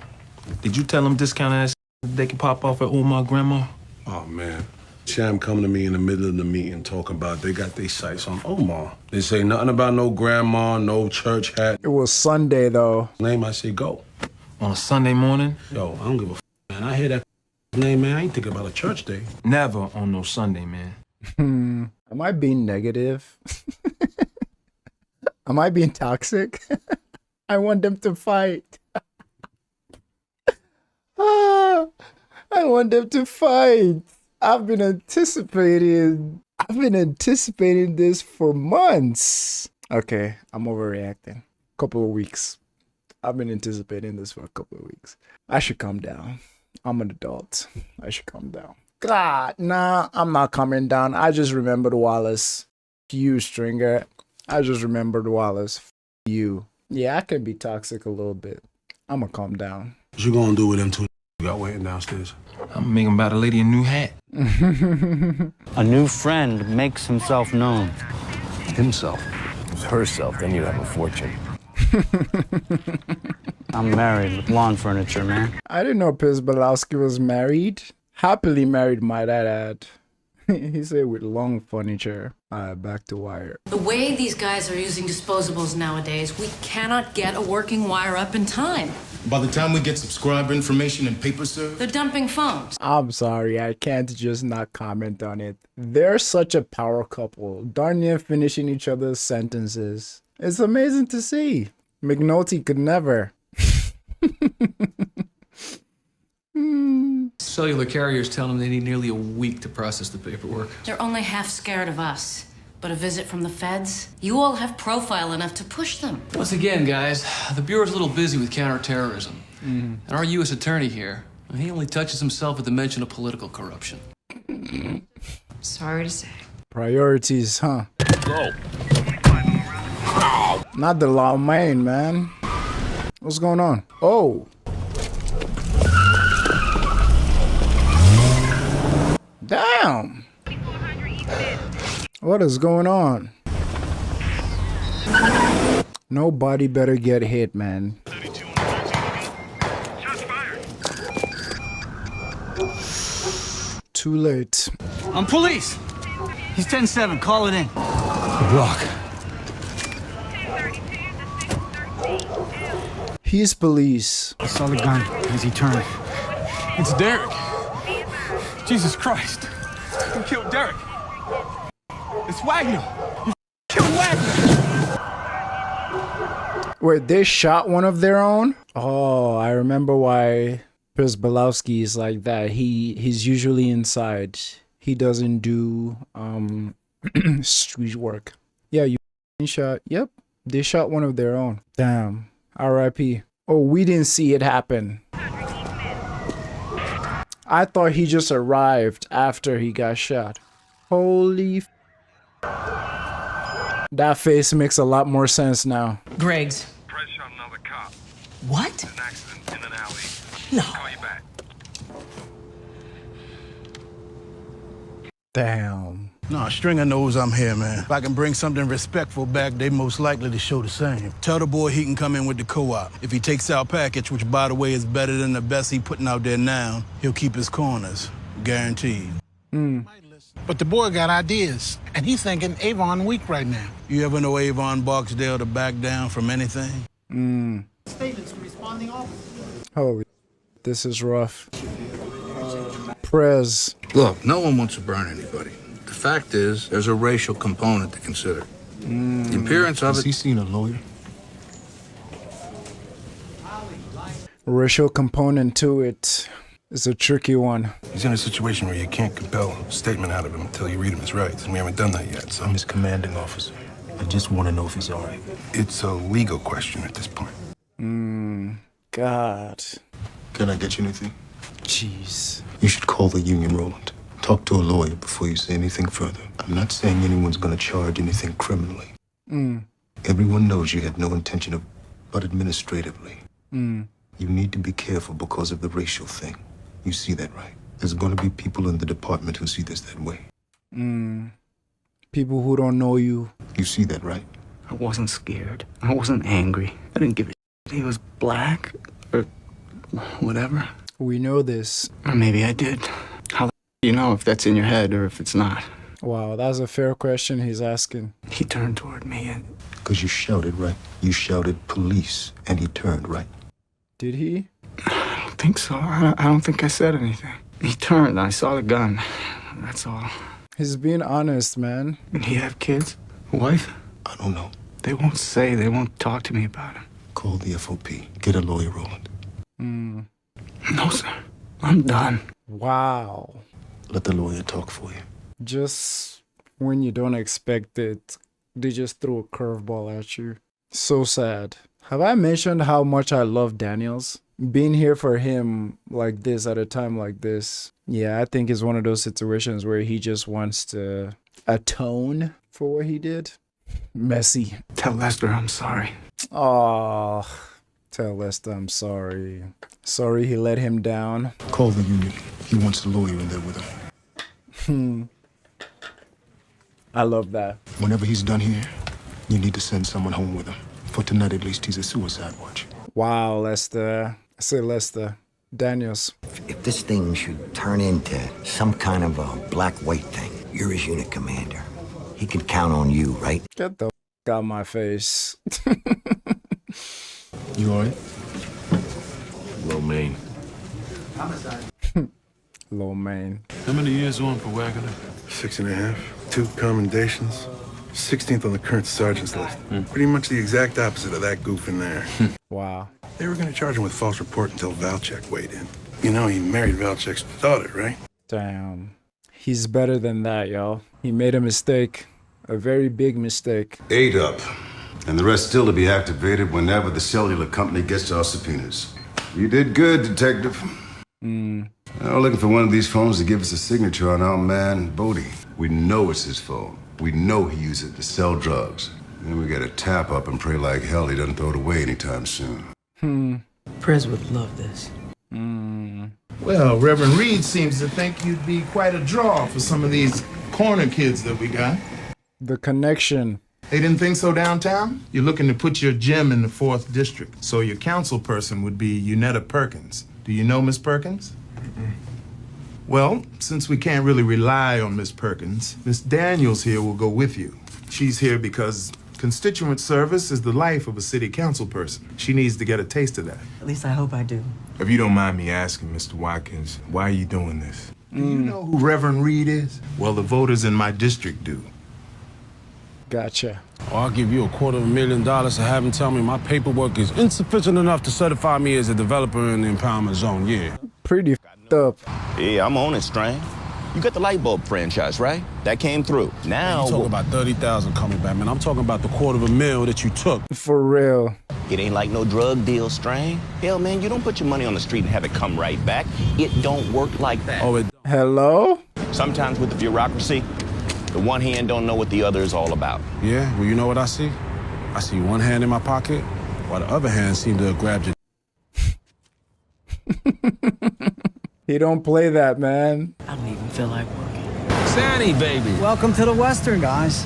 Did you tell them discount ass they can pop off at Omar grandma? Oh, man. Sham come to me in the middle of the meeting talking about they got their sights on Omar. They say nothing about no grandma, no church hat. It was Sunday, though. Name, I say go. On a Sunday morning? Yo, I don't give a man. I hear that name, man. I ain't thinking about a church day. Never on no Sunday, man. Am I being negative? Am I being toxic? I want them to fight. I want them to fight. I've been anticipating this for months. Okay, I'm overreacting. Couple of weeks. I've been anticipating this for a couple of weeks. I should calm down. I'm an adult. I should calm down. God, nah, I'm not coming down. I just remembered Wallace. You, Stringer. I just remembered Wallace. You. Yeah, I can be toxic a little bit. I'm gonna calm down. What you gonna do with them two you got waiting downstairs? I'm gonna make him buy the lady a new hat. A new friend makes himself known. Himself. If it was herself, then you'd have a fortune. I'm married with lawn furniture, man. I didn't know Pizbalowski was married. Happily married, might I add. He said with long furniture. Back to Wire. The way these guys are using disposables nowadays, we cannot get a working Wire up in time. By the time we get subscriber information and paper served, They're dumping phones. I'm sorry, I can't just not comment on it. They're such a power couple. Darn near finishing each other's sentences. It's amazing to see. McNulty could never. Cellular carriers tell them they need nearly a week to process the paperwork. They're only half scared of us. But a visit from the feds? You all have profile enough to push them. Once again, guys, the Bureau's a little busy with counterterrorism. And our U.S. attorney here, he only touches himself at the mention of political corruption. Sorry to say. Priorities, huh? Go. Not the law main, man. What's going on? Oh. Damn. What is going on? Nobody better get hit, man. Too late. I'm police. He's 10-7. Call it in. Block. He's police. I saw the gun as he turned. It's Derek. Jesus Christ. Who killed Derek? It's Wagner. You killed Wagner. Wait, they shot one of their own? Oh, I remember why Pizbalowski is like that. He's usually inside. He doesn't do street work. Yeah, you shot. Yep, they shot one of their own. Damn. R.I.P. Oh, we didn't see it happen. I thought he just arrived after he got shot. Holy f. That face makes a lot more sense now. Greg's. Press shot another cop. What? An accident in an alley. No. Call you back. Damn. No, Stringer knows I'm here, man. If I can bring something respectful back, they most likely to show the same. Tell the boy he can come in with the co-op. If he takes our package, which, by the way, is better than the best he putting out there now, he'll keep his corners. Guaranteed. But the boy got ideas, and he's thinking Avon weak right now. You ever know Avon Barksdale to back down from anything? Statements from responding officers. Holy, this is rough. Prez. Look, no one wants to burn anybody. The fact is, there's a racial component to consider. The appearance of it... Has he seen a lawyer? Racial component to it is a tricky one. He's in a situation where you can't compel a statement out of him until you read him his rights, and we haven't done that yet, so... I'm his commanding officer. I just want to know if he's all right. It's a legal question at this point. God. Can I get you anything? Jeez. You should call the union, Roland. Talk to a lawyer before you say anything further. I'm not saying anyone's gonna charge anything criminally. Everyone knows you had no intention of, but administratively. You need to be careful because of the racial thing. You see that, right? There's gonna be people in the department who see this that way. People who don't know you. You see that, right? I wasn't scared. I wasn't angry. I didn't give a shit. He was black or whatever. We know this. Or maybe I did. How the you know if that's in your head or if it's not? Wow, that's a fair question he's asking. He turned toward me and... Because you shouted, right? You shouted police, and he turned, right? Did he? I don't think so. I don't think I said anything. He turned and I saw the gun. That's all. He's being honest, man. Did he have kids? A wife? I don't know. They won't say. They won't talk to me about him. Call the FOP. Get a lawyer, Roland. No, sir. I'm done. Wow. Let the lawyer talk for you. Just when you don't expect it, they just throw a curveball at you. So sad. Have I mentioned how much I love Daniels? Being here for him like this at a time like this, yeah, I think it's one of those situations where he just wants to atone for what he did. Messy. Tell Lester I'm sorry. Oh, tell Lester I'm sorry. Sorry he let him down. Call the union. He wants the lawyer in there with him. I love that. Whenever he's done here, you need to send someone home with him. For tonight, at least, he's a suicide watch. Wow, Lester. I say Lester. Daniels. If this thing should turn into some kind of a black-white thing, you're his unit commander. He can count on you, right? Get the out of my face. You all right? Low main. Low main. How many years on for Wagner? 6.5. 2 commendations. 16th on the current sergeant's list. Pretty much the exact opposite of that goof in there. Wow. They were going to charge him with false report until Valchek weighed in. You know, he married Valchek's daughter, right? Damn. He's better than that, y'all. He made a mistake. A very big mistake. 8 up. And the rest still to be activated whenever the cellular company gets our subpoenas. You did good, Detective. We're looking for one of these phones to give us a signature on our man, Bodie. We know it's his phone. We know he used it to sell drugs. Then we gotta tap up and pray like hell he doesn't throw it away anytime soon. Prez would love this. Well, Reverend Reed seems to think you'd be quite a draw for some of these corner kids that we got. The connection. They didn't think so downtown? You're looking to put your gym in the 4th district, so your council person would be Unetta Perkins. Do you know Miss Perkins? Well, since we can't really rely on Miss Perkins, Miss Daniels here will go with you. She's here because constituent service is the life of a city council person. She needs to get a taste of that. At least I hope I do. If you don't mind me asking, Mr. Watkins, why are you doing this? Do you know who Reverend Reed is? Well, the voters in my district do. Gotcha. Oh, I'll give you $250,000 to have him tell me my paperwork is insufficient enough to certify me as a developer in the impoundment zone, yeah. Pretty f***ed up. Yeah, I'm on it, Strain. You got the light bulb franchise, right? That came through. Now... You talking about 30,000 coming back, man. I'm talking about the $250,000 that you took. For real. It ain't like no drug deal, Strain. Hell, man, you don't put your money on the street and have it come right back. It don't work like that. Oh, it... Hello? Sometimes with the bureaucracy, the one hand don't know what the other is all about. Yeah, well, you know what I see? I see one hand in my pocket, while the other hand seemed to have grabbed your... He don't play that, man. I don't even feel like working. Sandy, baby. Welcome to the Western, guys.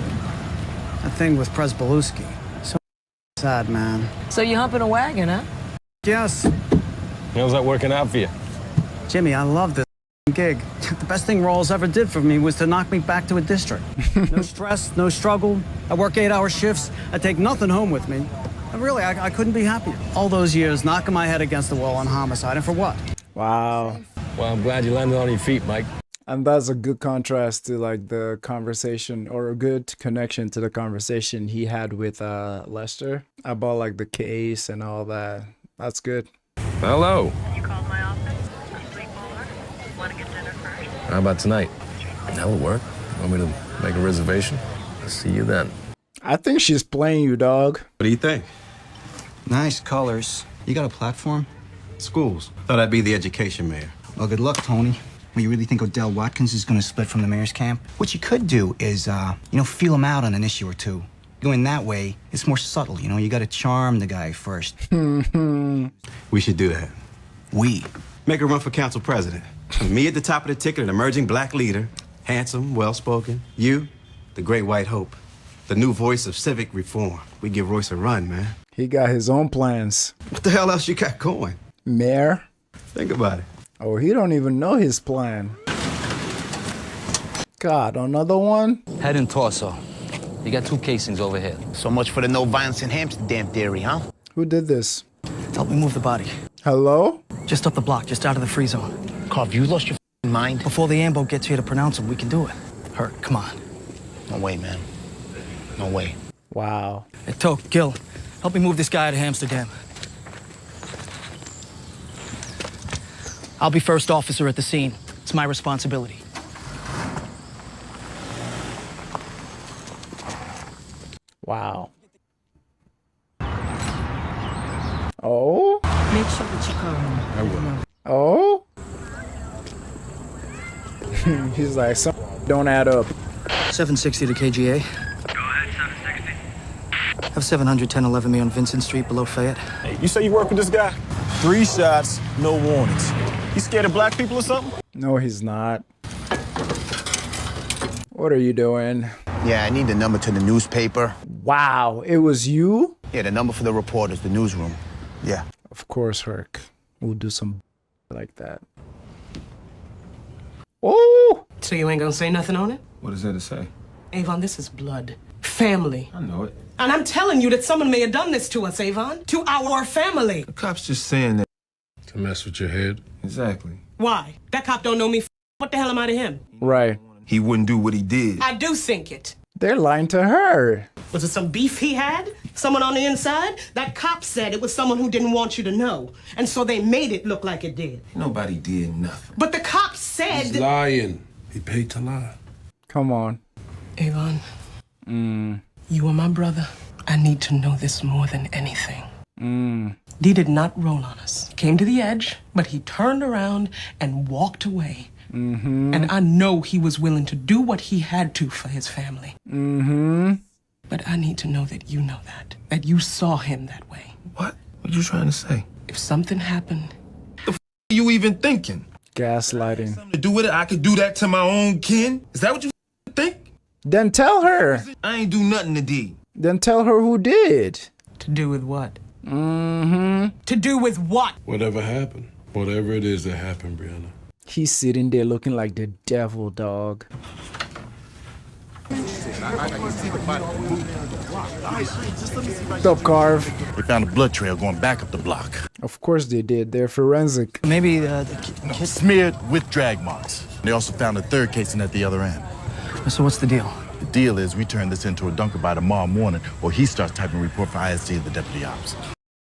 That thing with Presbeluski. So sad, man. So you humping a wagon, huh? Yes. How's that working out for you? Jimmy, I love this gig. The best thing Rawls ever did for me was to knock me back to a district. No stress, no struggle. I work 8-hour shifts. I take nothing home with me. And really, I couldn't be happier. All those years knocking my head against the wall on homicide, and for what? Wow. Well, I'm glad you landed on your feet, Mike. And that's a good contrast to like the conversation, or a good connection to the conversation he had with Lester about like the case and all that. That's good. Hello. You called my office? A sleepover? Want to get dinner first? How about tonight? That'll work. Want me to make a reservation? I'll see you then. I think she's playing you, dog. What do you think? Nice colors. You got a platform? Schools. Thought I'd be the education mayor. Well, good luck, Tony. Well, you really think Odell Watkins is going to split from the mayor's camp? What you could do is, feel him out on an issue or two. Going that way, it's more subtle, you got to charm the guy first. We should do that. We? Make a run for council president. Me at the top of the ticket, an emerging black leader. Handsome, well-spoken. You, the great white hope. The new voice of civic reform. We give Royce a run, man. He got his own plans. What the hell else you got going? Mayor? Think about it. Oh, he don't even know his plan. God, another one? Head and torso. You got 2 casings over here. So much for the no violence in Amsterdam theory, huh? Who did this? Help me move the body. Hello? Just up the block, just out of the free zone. Carv, you lost your mind? Before the ambo gets here to pronounce him, we can do it. Hurt, come on. No way, man. No way. Wow. Hey, Toke, Gil, help me move this guy out of Amsterdam. I'll be first officer at the scene. It's my responsibility. Wow. Oh? Make sure that you call him. I will. Oh? He's like, some don't add up. 760 to KGA. Go ahead, 760. Have 71011 me on Vincent Street below Fayette. Hey, you say you work with this guy? 3 shots, no warnings. You scared of black people or something? No, he's not. What are you doing? Yeah, I need the number to the newspaper. Wow, it was you? Yeah, the number for the reporters, the newsroom. Yeah. Of course, Herc. We'll do some like that. Oh! So you ain't gonna say nothing on it? What is there to say? Avon, this is blood. Family. I know it. And I'm telling you that someone may have done this to us, Avon. To our family. The cop's just saying that. To mess with your head? Exactly. Why? That cop don't know me. What the hell am I to him? Right. He wouldn't do what he did. I do think it. They're lying to her. Was it some beef he had? Someone on the inside? That cop said it was someone who didn't want you to know. And so they made it look like it did. Nobody did nothing. But the cop said... He's lying. He paid to lie. Come on. Avon, you are my brother. I need to know this more than anything. D did not roll on us. Came to the edge, but he turned around and walked away. And I know he was willing to do what he had to for his family. But I need to know that you know that you saw him that way. What? What are you trying to say? If something happened... The f*** are you even thinking? Gaslighting. Something to do with it? I could do that to my own kin? Is that what you think? Then tell her. I ain't do nothing to D. Then tell her who did. To do with what? To do with what? Whatever happened. Whatever it is that happened, Brianna. He's sitting there looking like the devil, dog. What's up, Carve? They found a blood trail going back up the block. Of course they did. They're forensic. Maybe smeared with drag marks. They also found a third casing at the other end. So what's the deal? The deal is we turn this into a dunker by tomorrow morning, or he starts typing a report for ISD of the deputy ops.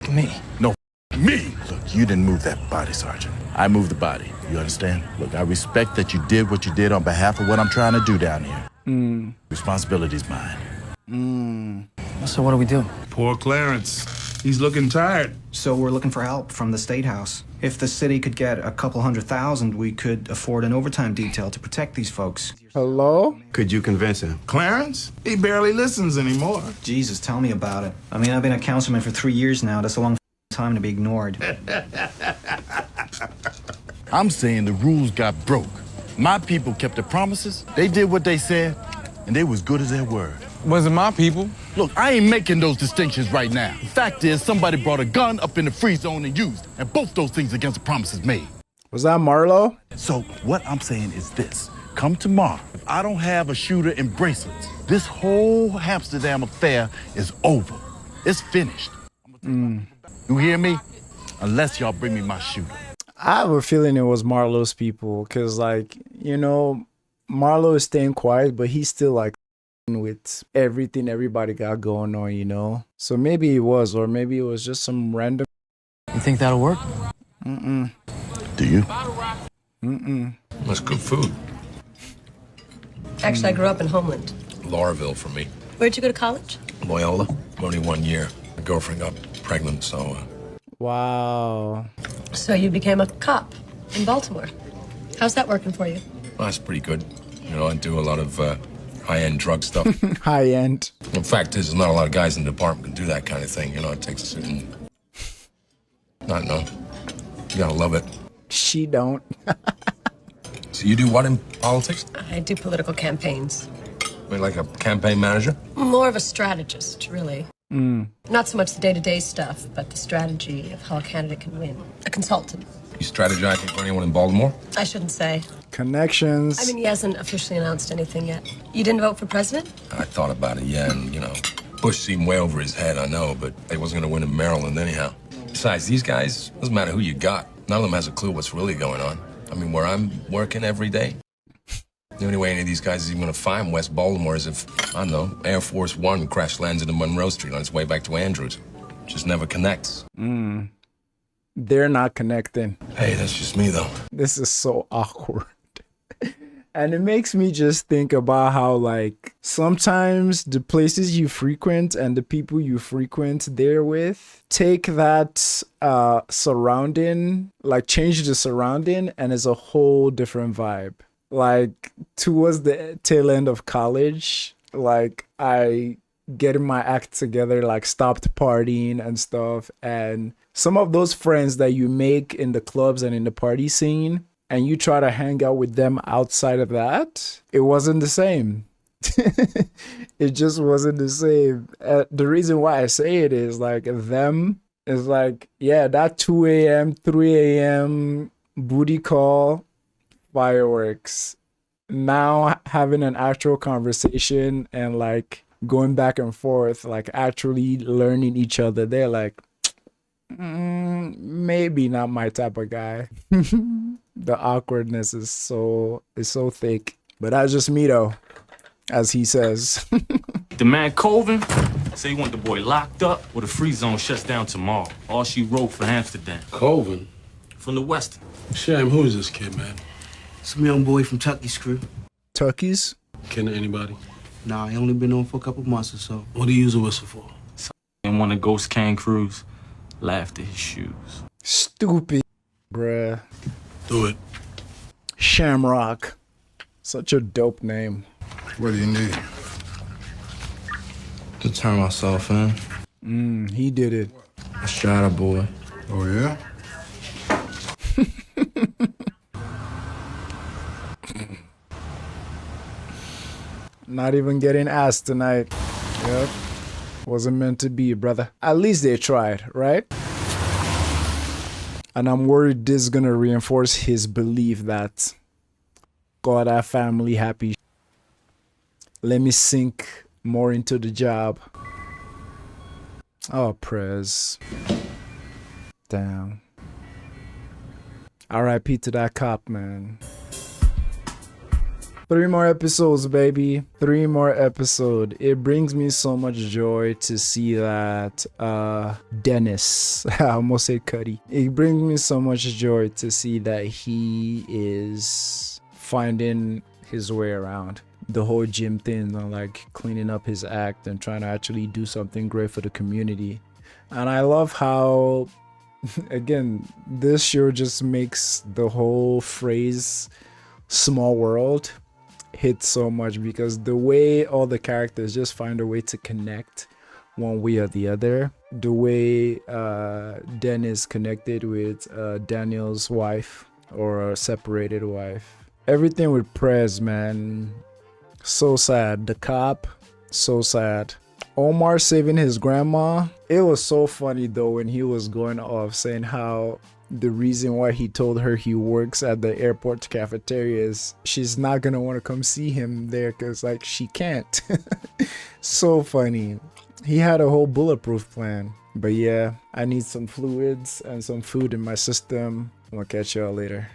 Me? No, me! Look, you didn't move that body, Sergeant. I moved the body. You understand? Look, I respect that you did what you did on behalf of what I'm trying to do down here. Responsibility's mine. So what do we do? Poor Clarence. He's looking tired. So we're looking for help from the State House. If the city could get a couple $100,000, we could afford an overtime detail to protect these folks. Hello? Could you convince him? Clarence? He barely listens anymore. Jesus, tell me about it. I mean, I've been a councilman for 3 years now. That's a long time to be ignored. I'm saying the rules got broke. My people kept their promises, they did what they said, and they was good as their word. Wasn't my people. Look, I ain't making those distinctions right now. The fact is, somebody brought a gun up in the free zone and used, and both those things against the promises made. Was that Marlo? So what I'm saying is this. Come tomorrow. If I don't have a shooter in bracelets, this whole Amsterdam affair is over. It's finished. You hear me? Unless y'all bring me my shooter. I have a feeling it was Marlo's people, because, like, you know, Marlo is staying quiet, but he's still, like, with everything everybody got going on, you know? So maybe it was, or maybe it was just some random... You think that'll work? Do you? That's good food. Actually, I grew up in Homeland. Lauraville for me. Where'd you go to college? Loyola. Only 1 year. My girlfriend got pregnant, so... Wow. So you became a cop in Baltimore. How's that working for you? Well, that's pretty good. You know, I do a lot of high-end drug stuff. High-end. The fact is, there's not a lot of guys in the department can do that kind of thing. You know, it takes a certain... Not know. You gotta love it. She don't. So you do what in politics? I do political campaigns. Wait, like a campaign manager? More of a strategist, really. Not so much the day-to-day stuff, but the strategy of how a candidate can win. A consultant. You strategizing for anyone in Baltimore? I shouldn't say. Connections. I mean, he hasn't officially announced anything yet. You didn't vote for president? I thought about it, yeah, and, you know, Bush seemed way over his head, I know, but he wasn't gonna win in Maryland anyhow. Besides, these guys, doesn't matter who you got, none of them has a clue what's really going on. I mean, where I'm working every day, the only way any of these guys is even gonna find West Baltimore is if, I don't know, Air Force One crash lands into Monroe Street on its way back to Andrews. Just never connects. they're not connecting. Hey, that's just me though. This is so awkward. And it makes me just think about how, like, sometimes the places you frequent and the people you frequent there with take that surrounding, like change the surrounding, and it's a whole different vibe. Like towards the tail end of college, like I getting my act together, like stopped partying and stuff. And some of those friends that you make in the clubs and in the party scene, and you try to hang out with them outside of that, it wasn't the same. It just wasn't the same. The reason why I say it is like them is like, yeah, that 2 a.m., 3 a.m. booty call, fireworks. Now having an actual conversation and like going back and forth, like actually learning each other, they're like, maybe not my type of guy. The awkwardness is so thick. But that's just me though, as he says. The man Colvin say he want the boy locked up or the free zone shuts down tomorrow. All she wrote for Amsterdam. Colvin? From the Western. Shame, who is this kid, man? Some young boy from Tucky's crew. Tucky's? Ken anybody? Nah, he only been on for a couple months or so. What do you use a whistle for? And one of Ghost Can crews laughed at his shoes. Stupid, bruh. Do it. Shamrock. Such a dope name. What do you need? To turn myself in. He did it. A Strata boy. Oh, yeah? Not even getting asked tonight. Yep. Wasn't meant to be, brother. At least they tried, right? And I'm worried this is gonna reinforce his belief that God, our family happy. Let me sink more into the job. Oh, Prez. Damn. R.I.P. to that cop, man. 3 more episodes, baby. 3 more episodes. It brings me so much joy to see that Dennis, I almost said Cuddy. It brings me so much joy to see that he is finding his way around the whole gym thing and like cleaning up his act and trying to actually do something great for the community. And I love how, again, this show just makes the whole phrase small world hit so much, because the way all the characters just find a way to connect one way or the other, the way Dennis connected with Daniel's wife or a separated wife, everything with Prez, man, so sad. The cop, so sad. Omar saving his grandma, it was so funny though when he was going off saying how the reason why he told her he works at the airport cafeteria is she's not gonna want to come see him there because like she can't. So funny. He had a whole bulletproof plan. But yeah, I need some fluids and some food in my system. I'm gonna catch y'all later.